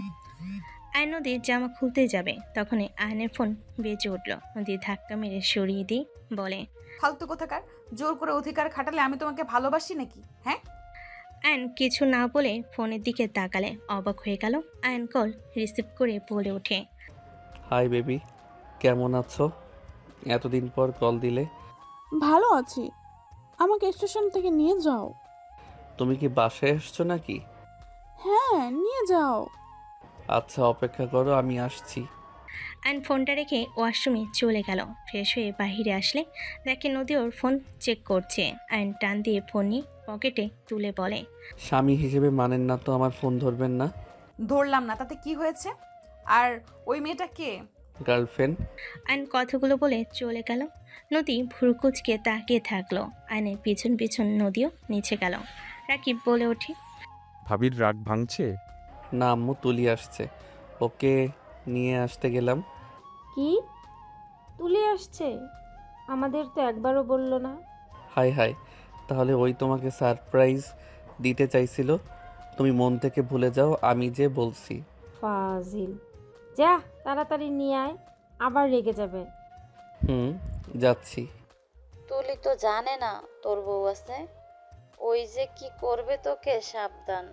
আয়ন নদীর জামা খুলতে যাবে তখনই আয়নের ফোন বেজে উঠল। নদী ধাক্কা মেরে সরিয়ে দিয়ে বলে, ফালতু কোথাকার! জোর করে অধিকার খাটালে আমি তোমাকে ভালোবাসি নাকি? হ্যাঁ, আয়ন কিছু না বলে ফোনের দিকে তাকালে অবাক হয়ে গেল। আয়ন কল রিসিভ করে বলে ওঠে, হাই বেবি, কেমন আছো? এতদিন পর কল দিলে। ভালো আছি। আমাকে স্টেশন থেকে নিয়ে যাও। তুমি কি বাসায় আসছো নাকি? হ্যাঁ, নিয়ে যাও। আচ্ছা, অপেক্ষা করো, আমি আসছি। আয়ন ফোনটা রেখে ওয়াশরুমে চলে গেল। ফ্রেশ হয়ে বাহিরে আসলে দেখে নদী ওর ফোন চেক করছে। আয়ন টান দিয়ে ফোন নিয়ে পকেটে তুলে বলে, স্বামী হিসেবে মানেন না তো আমার ফোন ধরবেন না? ধরলাম না, তাতে কি হয়েছে? আর ওই মেয়েটা কে? গার্লফ্রেন্ড। আয়ন কথাগুলো বলে চলে গেল। নদী ভুরুকুচকে তাকিয়ে থাকলো। আয়নের পিছন পিছন নদীও নিচে গেল। রাকিব বলে ওঠে, ভাবির রাগ ভাঙছে? না আম্মু, তুলি আসছে, ওকে নিয়ে আসতে গেলাম। কি তুলে আসছে? আমাদের তো একবারও বলল না। হাই হাই, তাহলে ওই তোমাকে সারপ্রাইজ দিতে চাইছিল। তুমি মন থেকে ভুলে যাও আমি যে বলছি। ফাজিল, যা তাড়াতাড়ি নিয়ে আয়, আবার রেগে যাবে। যাচ্ছি। তুলি তো জানে না তোর বউ আছে। ওই যে কি করবে তোকে, সাবধান।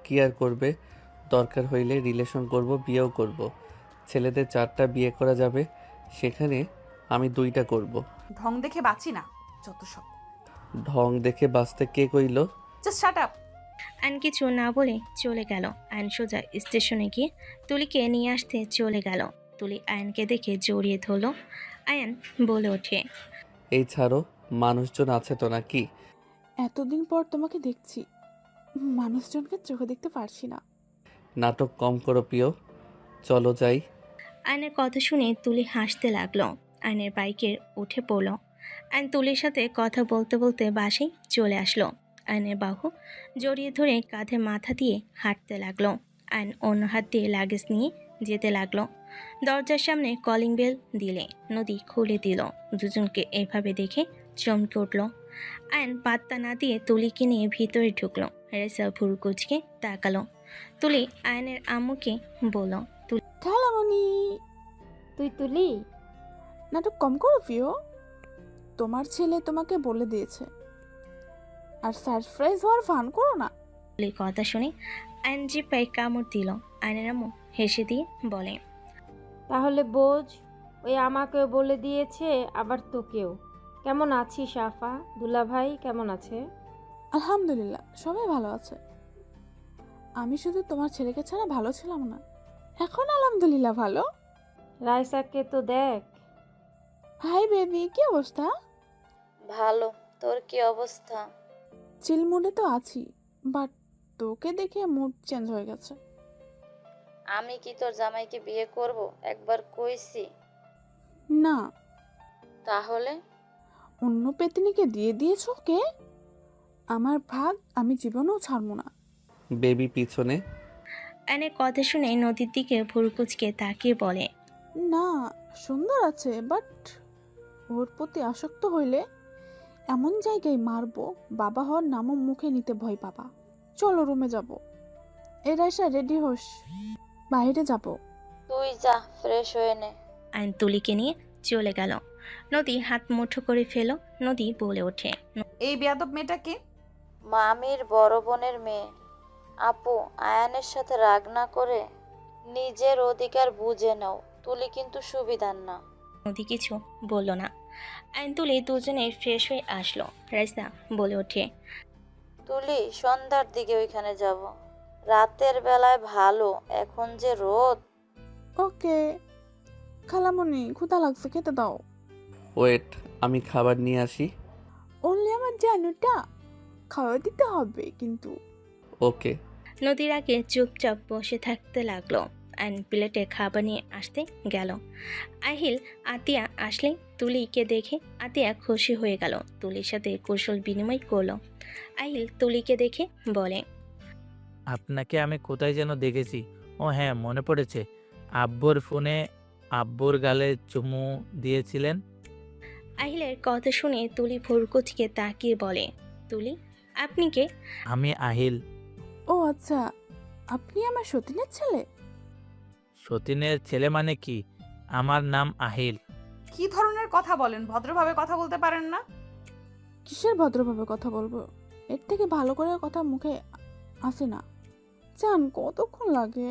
কি আর করবে? দরকার হইলে রিলেশন করব, বিয়েও করব। ছেলেদের 4টা বিয়ে করা যাবে, সেখানে আমি 2টা করব। ঢং দেখে বাঁচি না, যত সব। ঢং দেখে বাঁচতে কে কইল? Just shut up. আয়ন কিছু না বলে চলে গেল। আয়ন সোজা স্টেশনে গিয়ে তুলিকে নিয়ে আসতে চলে গেল। তুলি আয়নকে দেখে জড়িয়ে ধরলো। আয়ন বলে ওঠে, এই ছাড়ো, মানুষজন আছে তো নাকি? এতদিন পর তোমাকে দেখছি, মানুষজনকে চোখে দেখতে পারছি না। নাটক কম করো প্রিয়, চলো যাই। আয়নের কথা শুনে তুলি হাসতে লাগলো। আয়নের বাইকের উঠে পড়লো। আয়ন তুলির সাথে কথা বলতে বলতে বাসেই চলে আসলো। আয়নের বাহু জড়িয়ে ধরে কাঁধে মাথা দিয়ে হাঁটতে লাগলো। আয়ন অন্য হাত দিয়ে লাগেজ নিয়ে যেতে লাগলো। দরজার সামনে কলিং বেল দিলে নদী খুলে দিল। দুজনকে এভাবে দেখে চমকে উঠল। আয়ন পাত্তা না দিয়ে তুলিকে নিয়ে ভিতরে ঢুকলো। রেসা ভুরু কুচকে তাকালো। তুলি আয়নের আম্মুকে বলল, খালামণি, তুই তুলি? নাটক কম করো প্রিয়, তোমার ছেলে তোমাকে বলে দিয়েছে। আর সারপ্রাইজ হওয়ার ফান করো না। তুলির কথা শুনে আয়ন জিপায় কামড় দিল। আয়নের আম্মু হেসে দিয়ে বলে, তাহলে বোঝ, ওই আমাকেও বলে দিয়েছে, আবার তোকেও। কেমন আছিস আফা? দুলাভাই কেমন আছে? আলহামদুলিল্লাহ, সবাই ভালো আছে। আমি শুধু তোমার ছেলেকে ছাড়া ভালো ছিলাম না, এখন আলহামদুলিল্লাহ ভালো। রাইসাকে তো দেখ। হাই বেবি, কি অবস্থা? ভালো, তোর কি অবস্থা? চিল মুডে তো আছি, বাট তোকে দেখে মুড চেঞ্জ হয়ে গেছে। আমি কি তোর জামাইকে বিয়ে করব? একবার কইছি। না, তাহলে অন্য পেতনিকে দিয়ে দিয়েছো কে? আমার ভাগ আমি জীবনেও ছাড়বো না। বেবি পিছনে। আয়নের কথা শুনে নদীর দিকে ভুরু কুচকে তাকিয়ে বলে, না, সুন্দর আছে, বাট ওর প্রতি আসক্ত হইলে এমন জায়গায় মারবো, বাবা হওয়ার নামও মুখে নিতে ভয় পাবা। চলো রুমে যাব। এরা এসে রেডি হোস, বাইরে যাব। তুই যা, ফ্রেশ হয়ে নে। আয়ন তুলিকে নিয়ে চলে গেল। নদী হাত মুঠো করে ফেলো। নদী বলে ওঠে, এই বেয়াদব মেয়েটাকে। মামির বড় বোনের মেয়ে। আপু, আয়ানের সাথে রাগ না করে নিজের অধিকার বুঝে নাও। তুলি কিন্তু সুবিধার না। নদী কিছু বলল না। আয়ন তুলি দুজনে ফ্রেশ হয়ে আসলো। রাইসা বলে ওঠে, তুলি, সন্ধ্যার দিকে ওইখানে যাব। রাতের বেলায় ভালো, এখন যে রোদ। ওকে খালামণি, ক্ষুধা লাগছে, খেতে দাও। ওয়েট, আমি খাবার নিয়ে আসি। অনলি আমার জানুটা খাওয়া দিতে হবে কিন্তু। ওকে। নদীর আগে চুপচাপ বসে থাকতে লাগলো। আয়ন প্লেটে খাবার নিয়ে আসতে গেল। আহিল আতিয়া আসলে তুলিকে দেখে আতিয়া খুশি হয়ে গেল। তুলির সাথে কৌশল বিনিময় করলো। আহিল তুলিকে দেখে বলে, আপনাকে আমি কোথায় যেন দেখেছি। ও হ্যাঁ, মনে পড়েছে। আব্বুর ফোনে আব্বুর গালে চুমু দিয়েছিলেন। আহিলের কথা শুনে তুলি ভুরকুচকে তাকিয়ে বলে, তুলি, আপনি কে? আমি আহিল। ও আচ্ছা, আপনি আমার সতীনের ছেলে? সতীনের ছেলে মানে কি? আমার নাম আহিল। কি ধরনের কথা বলেন? ভদ্রভাবে কথা বলতে পারেন না? কিসের ভদ্রভাবে কথা বলবো? এর থেকে ভালো করে কথা মুখে আসে না। জান কতক্ষণ লাগে?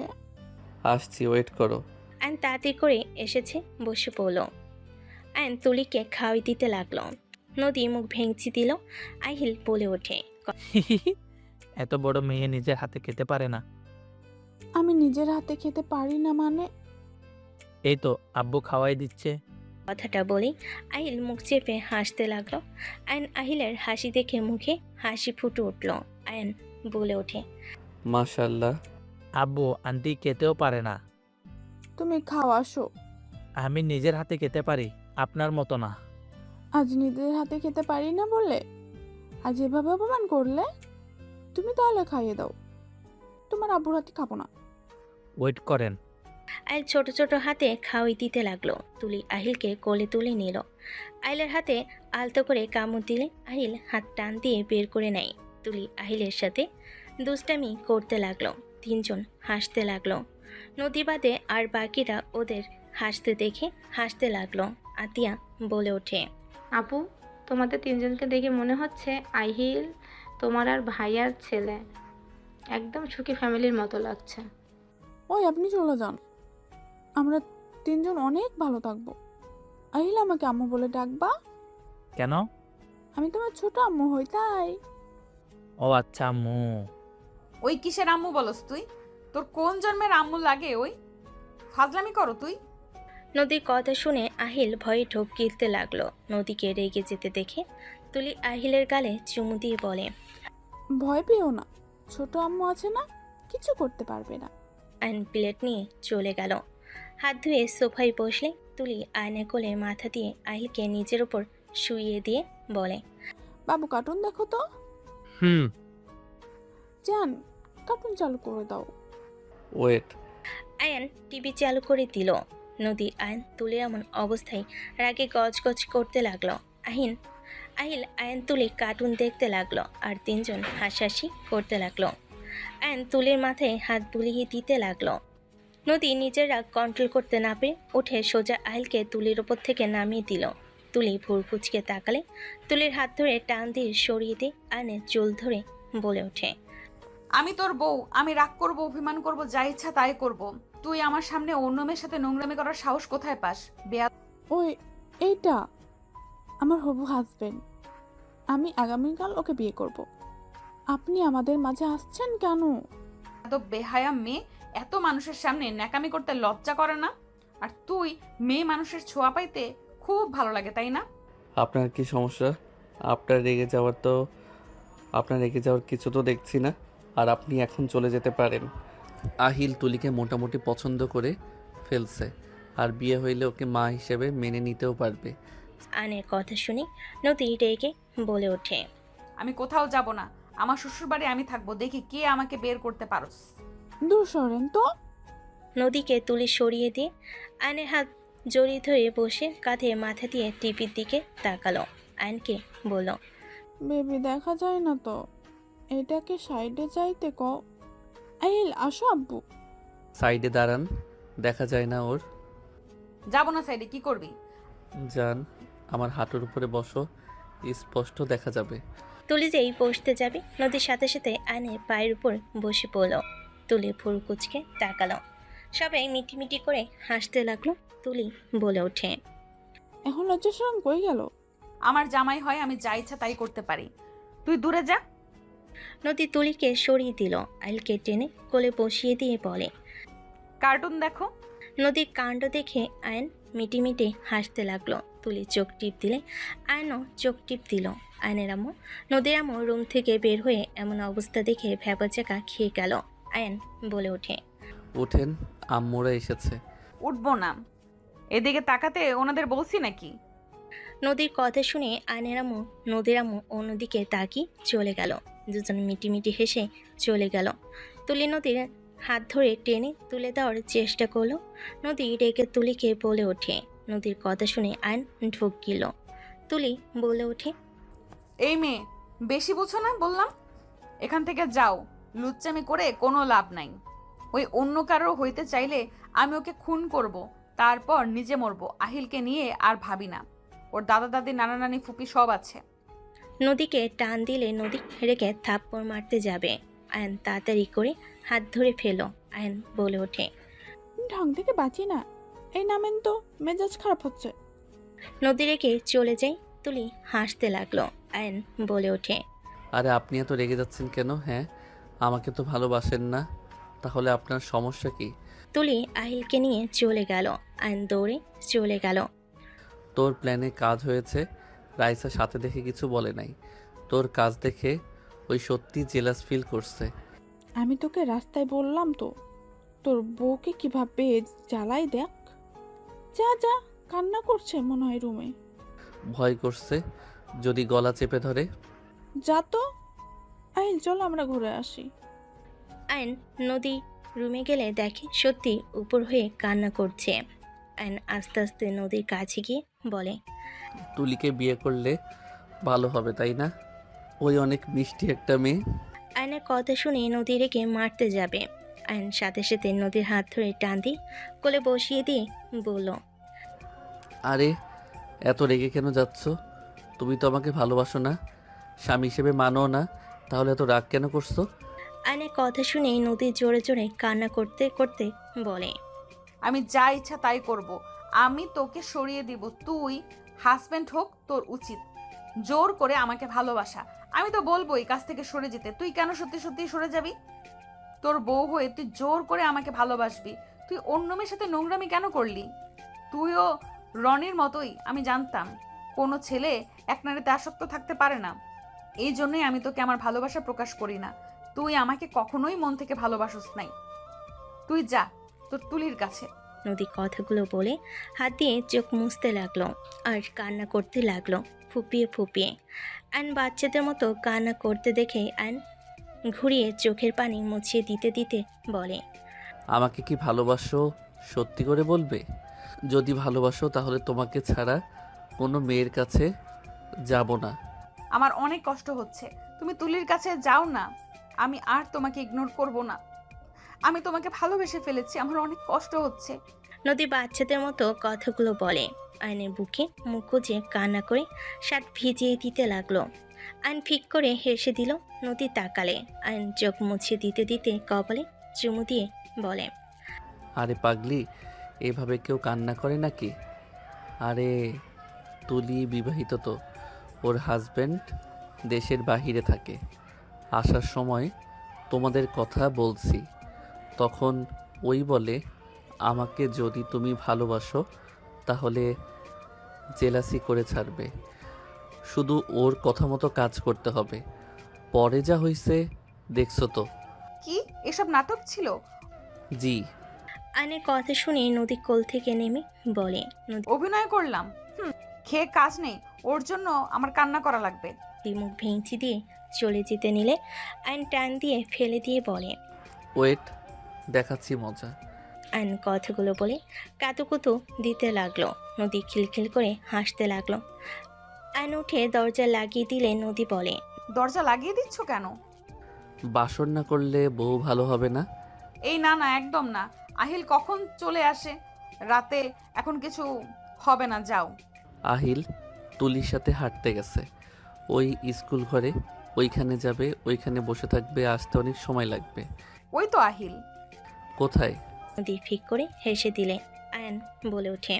আসছি, ওয়েট করো। আয়ন তাড়াতাড়ি করে এসেছে, বসে পড়ল। আয়ন তুলিকে খাওয়াই দিতে লাগলো। নদী মুখ ভেঙচি দিল। আহিল বলে ওঠে, এত বড় মেয়ে নিজের হাতে খেতে পারে না। আমি নিজের হাতে খেতে পারি না মানে? এই তো আব্বু খাওয়াই দিচ্ছে। কথাটা বলেই আহিল মুখ চেপে হাসতে লাগলো। আয়ন আহিলের হাসি দেখে মুখে হাসি ফুটে উঠল। আয়ন বলে ওঠে, মাশাআল্লাহ। আব্বু আন্টি খেতেও পারে না। তুমি খাও, আসো। আমি নিজের হাতে খেতে পারি, আপনার মতো না। আজ নিজের হাতে খেতে পারি না বলে আজ এভাবে অপমান করলে? তুমি তাহলে খাইয়ে দাও, তোমার আব্বুর হাতে খাবো না। ওয়েট করেন। আহিল ছোট ছোট হাতে খাওয়াই দিতে লাগলো। তুলি আহিলকে কোলে তুলে নিল। আহিলের হাতে আলতো করে কামড় দিলে আহিল হাত টান দিয়ে বের করে নেয়। তুলি আহিলের সাথে দুষ্টামি করতে লাগলো। তিনজন হাসতে লাগলো। নদী বাদে আর বাকিরা ওদের হাসতে দেখে হাসতে লাগলো। আতিয়া বলে ওঠে, আপু, তোমাদের তিনজনকে দেখে মনে হচ্ছে আহিল তোমার আর ভাইয়ার ছেলে। একদম সুখী ফ্যামিলির মতো লাগছে। ওই আপনি চলে যান, আমরা তিনজন অনেক ভালো থাকবো। আহিল আমাকে আম্মু বলে ডাকবা? কেন? আমি তোমার ছোট আম্মু হই তাই। ও আচ্ছা আম্মু। ওই কিসের আম্মু বলস তুই? তোর কোন জন্মের আম্মু লাগে? ওই ফাজলামি করো তুই। নদীর কথা শুনে আহিল ভয়ে ঢোক গিলতে লাগলো। নদীকে রেগে যেতে দেখে তুলি আহিলের গালে চুমু দিয়ে বলে, ভয় পেও না, ছোট আম্মু আছে না, কিছু করতে পারবে না। আয়ন প্লেট নিয়ে চলে গেল। হাত ধুয়ে সোফায় বসলে তুলি আয়নের কোলে মাথা দিয়ে আহিলকে নিজের ওপর শুইয়ে দিয়ে বলে, বাবু কার্টুন দেখো তো। হুম। জান কার্টুন চালু করে দাও। ওয়েট। আয়ন টিভি চালু করে দিল। নদী আয়ন তুলে এমন অবস্থায় রাগে গজগজ করতে লাগলো। আহিল আয়ন তুলি কার্টুন দেখতে লাগলো আর তিনজন হাসাহাসি করতে লাগলো। আয়ন তুলির মাথায় হাত বুলিয়ে দিতে লাগলো। নদী নিজের রাগ কন্ট্রোল করতে না পেরে উঠে সোজা আহিলকে তুলির ওপর থেকে নামিয়ে দিল। তুলি ভুর কুচকে তাকালে তুলির হাত ধরে টান দিয়ে সরিয়ে দিয়ে আয়নের চুল ধরে বলে ওঠে, আমি তোর বউ, আমি রাগ করব, অভিমান করব, যা ইচ্ছা তাই করব। তুই আমার সামনে অন্য মেয়ের সাথে নোংরামি করার সাহস কোথায় পাস? ওই এইটা আমার হবু হাজবেন্ড, আমি আগামীকাল ওকে বিয়ে করব। আপনি আমাদের মাঝে আসছেন কেন? এত বেহায়া মেয়ে এত মানুষের সামনে ন্যাকামি করতে লজ্জা করে না? আর তুই মেয়ে মানুষের ছোঁয়া পাইতে খুব ভালো লাগে, তাই না? আপনার কি সমস্যা? আপনার রেগে যাওয়ার কিছু তো দেখছি না। আর আপনি এখন চলে যেতে পারেন। আহিল তুলিকে মোটামুটি পছন্দ করে ফেলছে, আর বিয়ে হইলে ওকে মা হিসেবে মেনে নিতেও পারবে। আয়নের কথা শুনে নদী রেগে বলে ওঠে, আমি কোথাও যাব না, আমার শ্বশুর বাড়ি আমি থাকবো, দেখি কে আমাকে বের করতে পারোস। দূর সরেন তো। নদীকে তুলি সরিয়ে দিয়ে আয়নের হাত জড়িয়ে ধরে বসে কাঁধে মাথা দিয়ে টিভির দিকে তাকালো। আয়নকে বলল, বেবি দেখা যায় না তো, এটাকে সাইডে যাইতে ক। আহিল আসো আব্বু। সাইডে দাঁড়ান, দেখা যায় না ওর। যাবো না সাইডে, কি করবি? যান, আমার হাঁটুর উপরে বসো, স্পষ্ট দেখা যাবে। তুলি যেই বসতে যাবে নদীর সাথে সাথে আয়নের পায়ের উপর বসে পড়ল। তুলি ভুরু কুচকে তাকালো। সবাই মিটিমিটি করে হাসতে লাগলো। তুলি বলে ওঠে, এখন লজ্জা শরম কই গেল? আমার জামাই হয়, আমি যা ইচ্ছা তাই করতে পারি, তুই দূরে যা। নদী তুলিকে সরিয়ে দিল। আইলকে টেনে কোলে বসিয়ে দিয়ে বলে, কার্টুন দেখো। নদীর কাণ্ড দেখে আয়ন মিটিমিটি হাসতে লাগলো। তুলি চোখ টিপ দিলে আয়নও চোখ টিপ দিল। আয়নের আম্মু, নদীর আম্মু রুম থেকে বের হয়ে এমন অবস্থা দেখে ভ্যাবাচাকা খেয়ে গেল। আয়ন বলে ওঠে, ওঠেন, আম্মুরা এসেছে। উঠবো না, এদিকে তাকাতে ওনাদের বলছি নাকি? নদীর কথা শুনে আয়নের আম্মু, নদীর আম্মু অন্যদিকে তাকিয়ে চলে গেল। দুজন মিটিমিটি হেসে চলে গেল। তুলি নদীর হাত ধরে টেনে তুলে দেওয়ার চেষ্টা করলো। নদী রেগে তুলিকে বলে ওঠে। নদীর কথা শুনে আয়ন ঢোক গেল। তুলি বলে ওঠে, এই মেয়ে, বেশি বুঝো না বললাম। এখান থেকে যাও, লুচ্চামি করে কোনো লাভ নাই। ওই অন্য কারো হইতে চাইলে আমি ওকে খুন করব, তারপর নিজে মরবো। আহিলকে নিয়ে আর ভাবি না, ওর দাদা দাদি নানা নানি ফুপি সব আছে। নদীকে টান দিলে নদী রেগে থাপ্পড় মারতে যাবে। আয়ন তাড়াতাড়ি করে হাত ধরে ফেলো। আয়ন বলে ওঠে, ঢং থেকে বাঁচি না, এই নামেন তো, মেজাজ খারাপ হচ্ছে। নদী রেগে চলে যায়। তুলি হাসতে লাগলো। আয়ন বলে ওঠে, আরে আপনি এত রেগে যাচ্ছেন কেন? হ্যাঁ, আমাকে তো ভালোবাসেন না, তাহলে আপনার সমস্যা কি? তুলি আহিলকে নিয়ে চলে গেল। আয়ন দৌড়ে চলে গেল। তোর প্ল্যানে কাজ হয়েছে। রাইসা সাথে দেখে কিছু বলে নাই, তোর কাজ দেখে ওই সত্যি জেলাস ফিল করছে। আমি তোকে রাস্তায় বললাম তো, তোর বউকে কিভাবে জ্বালাই দেখ। যা যা, কান্না করছে মনে হয় রুমে। ভয় করছে যদি গলা চেপে ধরে। যা তো। আহিল চল আমরা ঘুরে আসি। আয়ন নদী রুমে গেলে দেখে সত্যি উপর হয়ে কান্না করছে। আয়ন আস্তে আস্তে নদীর কাছে গিয়ে বলে, তুলিকে বিয়ে করলে ভালো হবে তাই না? ওই অনেক মিষ্টি একটা মেয়ে। আয়নের কথা শুনে নদী রেখে মারতে যাবে। আয়ন সাথে সাথে নদীর হাত ধরে টান দিয়ে কোলে বসিয়ে দিয়ে বলল, আরে এত রেগে কেন যাচ্ছ? তুমি তো আমাকে ভালোবাসো না, স্বামী হিসেবে মানো না, তাহলে এত রাগ কেন করছো? আয়নের কথা শুনে নদী জোরে জোরে কান্না করতে করতে বলে, আমি যা ইচ্ছা তাই করব, আমি তোকে সরিয়ে দিব। তুই হাজব্যান্ড হোক, তোর উচিত জোর করে আমাকে ভালোবাসা। আমি তো বলবো এই কাছ থেকে সরে যেতে, তুই কেন সত্যি সত্যি সরে যাবি? তোর বউ হয়ে তুই জোর করে আমাকে ভালোবাসবি, তুই অন্য মেয়ের সাথে নোংরামি কেন করলি? তুইও রনির মতোই, আমি জানতাম কোনো ছেলে এক নারীতে আসক্ত থাকতে পারে না। এই জন্যই আমি তোকে আমার ভালোবাসা প্রকাশ করি না। তুই আমাকে কখনোই মন থেকে ভালোবাসিস নাই। তুই যা তোর তুলির কাছে। নদী কথাগুলো বলে হাত দিয়ে চোখ মুছতে লাগলো আর কান্না করতে লাগলো ফুপিয়ে ফুপিয়ে। আয়ন বাচ্চাদের মতো কান্না করতে দেখে আয়ন ঘুরিয়ে চোখের পানি মুছিয়ে দিতে দিতে বলে, আমাকে কি ভালোবাসো সত্যি করে বলবে? যদি ভালোবাসো তাহলে তোমাকে ছাড়া কোনো মেয়ের কাছে যাব না। আমার অনেক কষ্ট হচ্ছে, তুমি তুলির কাছে যাও না। আমি আর তোমাকে ইগনোর করব না। আমি তোমাকে ভালোবেসে ফেলেছি, আমার অনেক কষ্ট হচ্ছে। নদী বাচ্চাদের মতো কথাগুলো বলে। আয়নের বুকে মুখ গুজে কান্না করে শার্ট ভিজিয়ে দিতে লাগলো। আয়ন ফিক করে হেসে দিল। নদী তাকালে। আয়ন চোখ মুছিয়ে দিতে দিতে কপালে চুমু দিয়ে বলে, আরে পাগলি, এভাবে কেউ কান্না করে নাকি? আরে তুলি বিবাহিত তো, ওর হাজব্যান্ড দেশের বাহিরে থাকে। আসার সময় তোমাদের কথা বলছি, তখন ওই বলে আমাকে যদি তুমি ভালোবাসো তাহলে জেলাসি করে ছাড়বে, শুধু ওর কথা মতো কাজ করতে হবে। পরে যা হয়েছে দেখছো তো। কি এসব নাটক ছিল? জি। আয়নের কথা শুনে নদী কোল থেকে নেমে বলে, অভিনয় করলাম, খেয়ে কাজ নেই, ওর জন্য আমার কান্না করা লাগবে। মুখ ভেঙচি দিয়ে চলে যেতে নিলে আয়ন টান দিয়ে ফেলে দিয়ে বলে, ওয়েট, দেখাচ্ছি মজা। আয়ন কথাগুলো বলে কাতুকুতু দিতে লাগলো। নদী খিলখিল করে হাসতে লাগলো। আয়ন উঠে দরজা লাগিয়ে দিলে নদী বলে, দরজা লাগিয়ে দিচ্ছ কেন? বাসর না করলে বউ ভালো হবে না? এই না না, একদম না। আহিল কখন চলে আসে রাতে, এখন কিছু হবে না, যাও। আহিল তুলির সাথে হাঁটতে গেছে ওই স্কুল ঘরে, ওইখানে যাবে, ওইখানে বসে থাকবে, আসতে অনেক সময় লাগবে। ওই তো আহিল। কোথায়? নদী ফিক করে হেসে দিলে। আয়ন বলে ওঠে,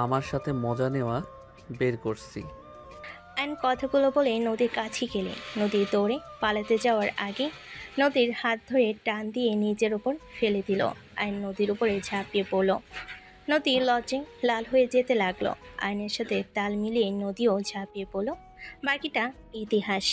আমার সাথে মজা নেওয়া বের করছি। আয়ন কথাগুলো বলে নদীর কাছে গেলে নদী দৌড়ে পালাতে যাওয়ার আগে নদীর হাত ধরে টান দিয়ে নিজের ওপর ফেলে দিল। আয়ন নদীর উপরে ঝাঁপিয়ে পড়ল। নদী লজ্জায় লাল হয়ে যেতে লাগলো। আয়নের সাথে তাল মিলিয়ে নদীও ঝাঁপিয়ে পড়ল। বাকিটা ইতিহাস।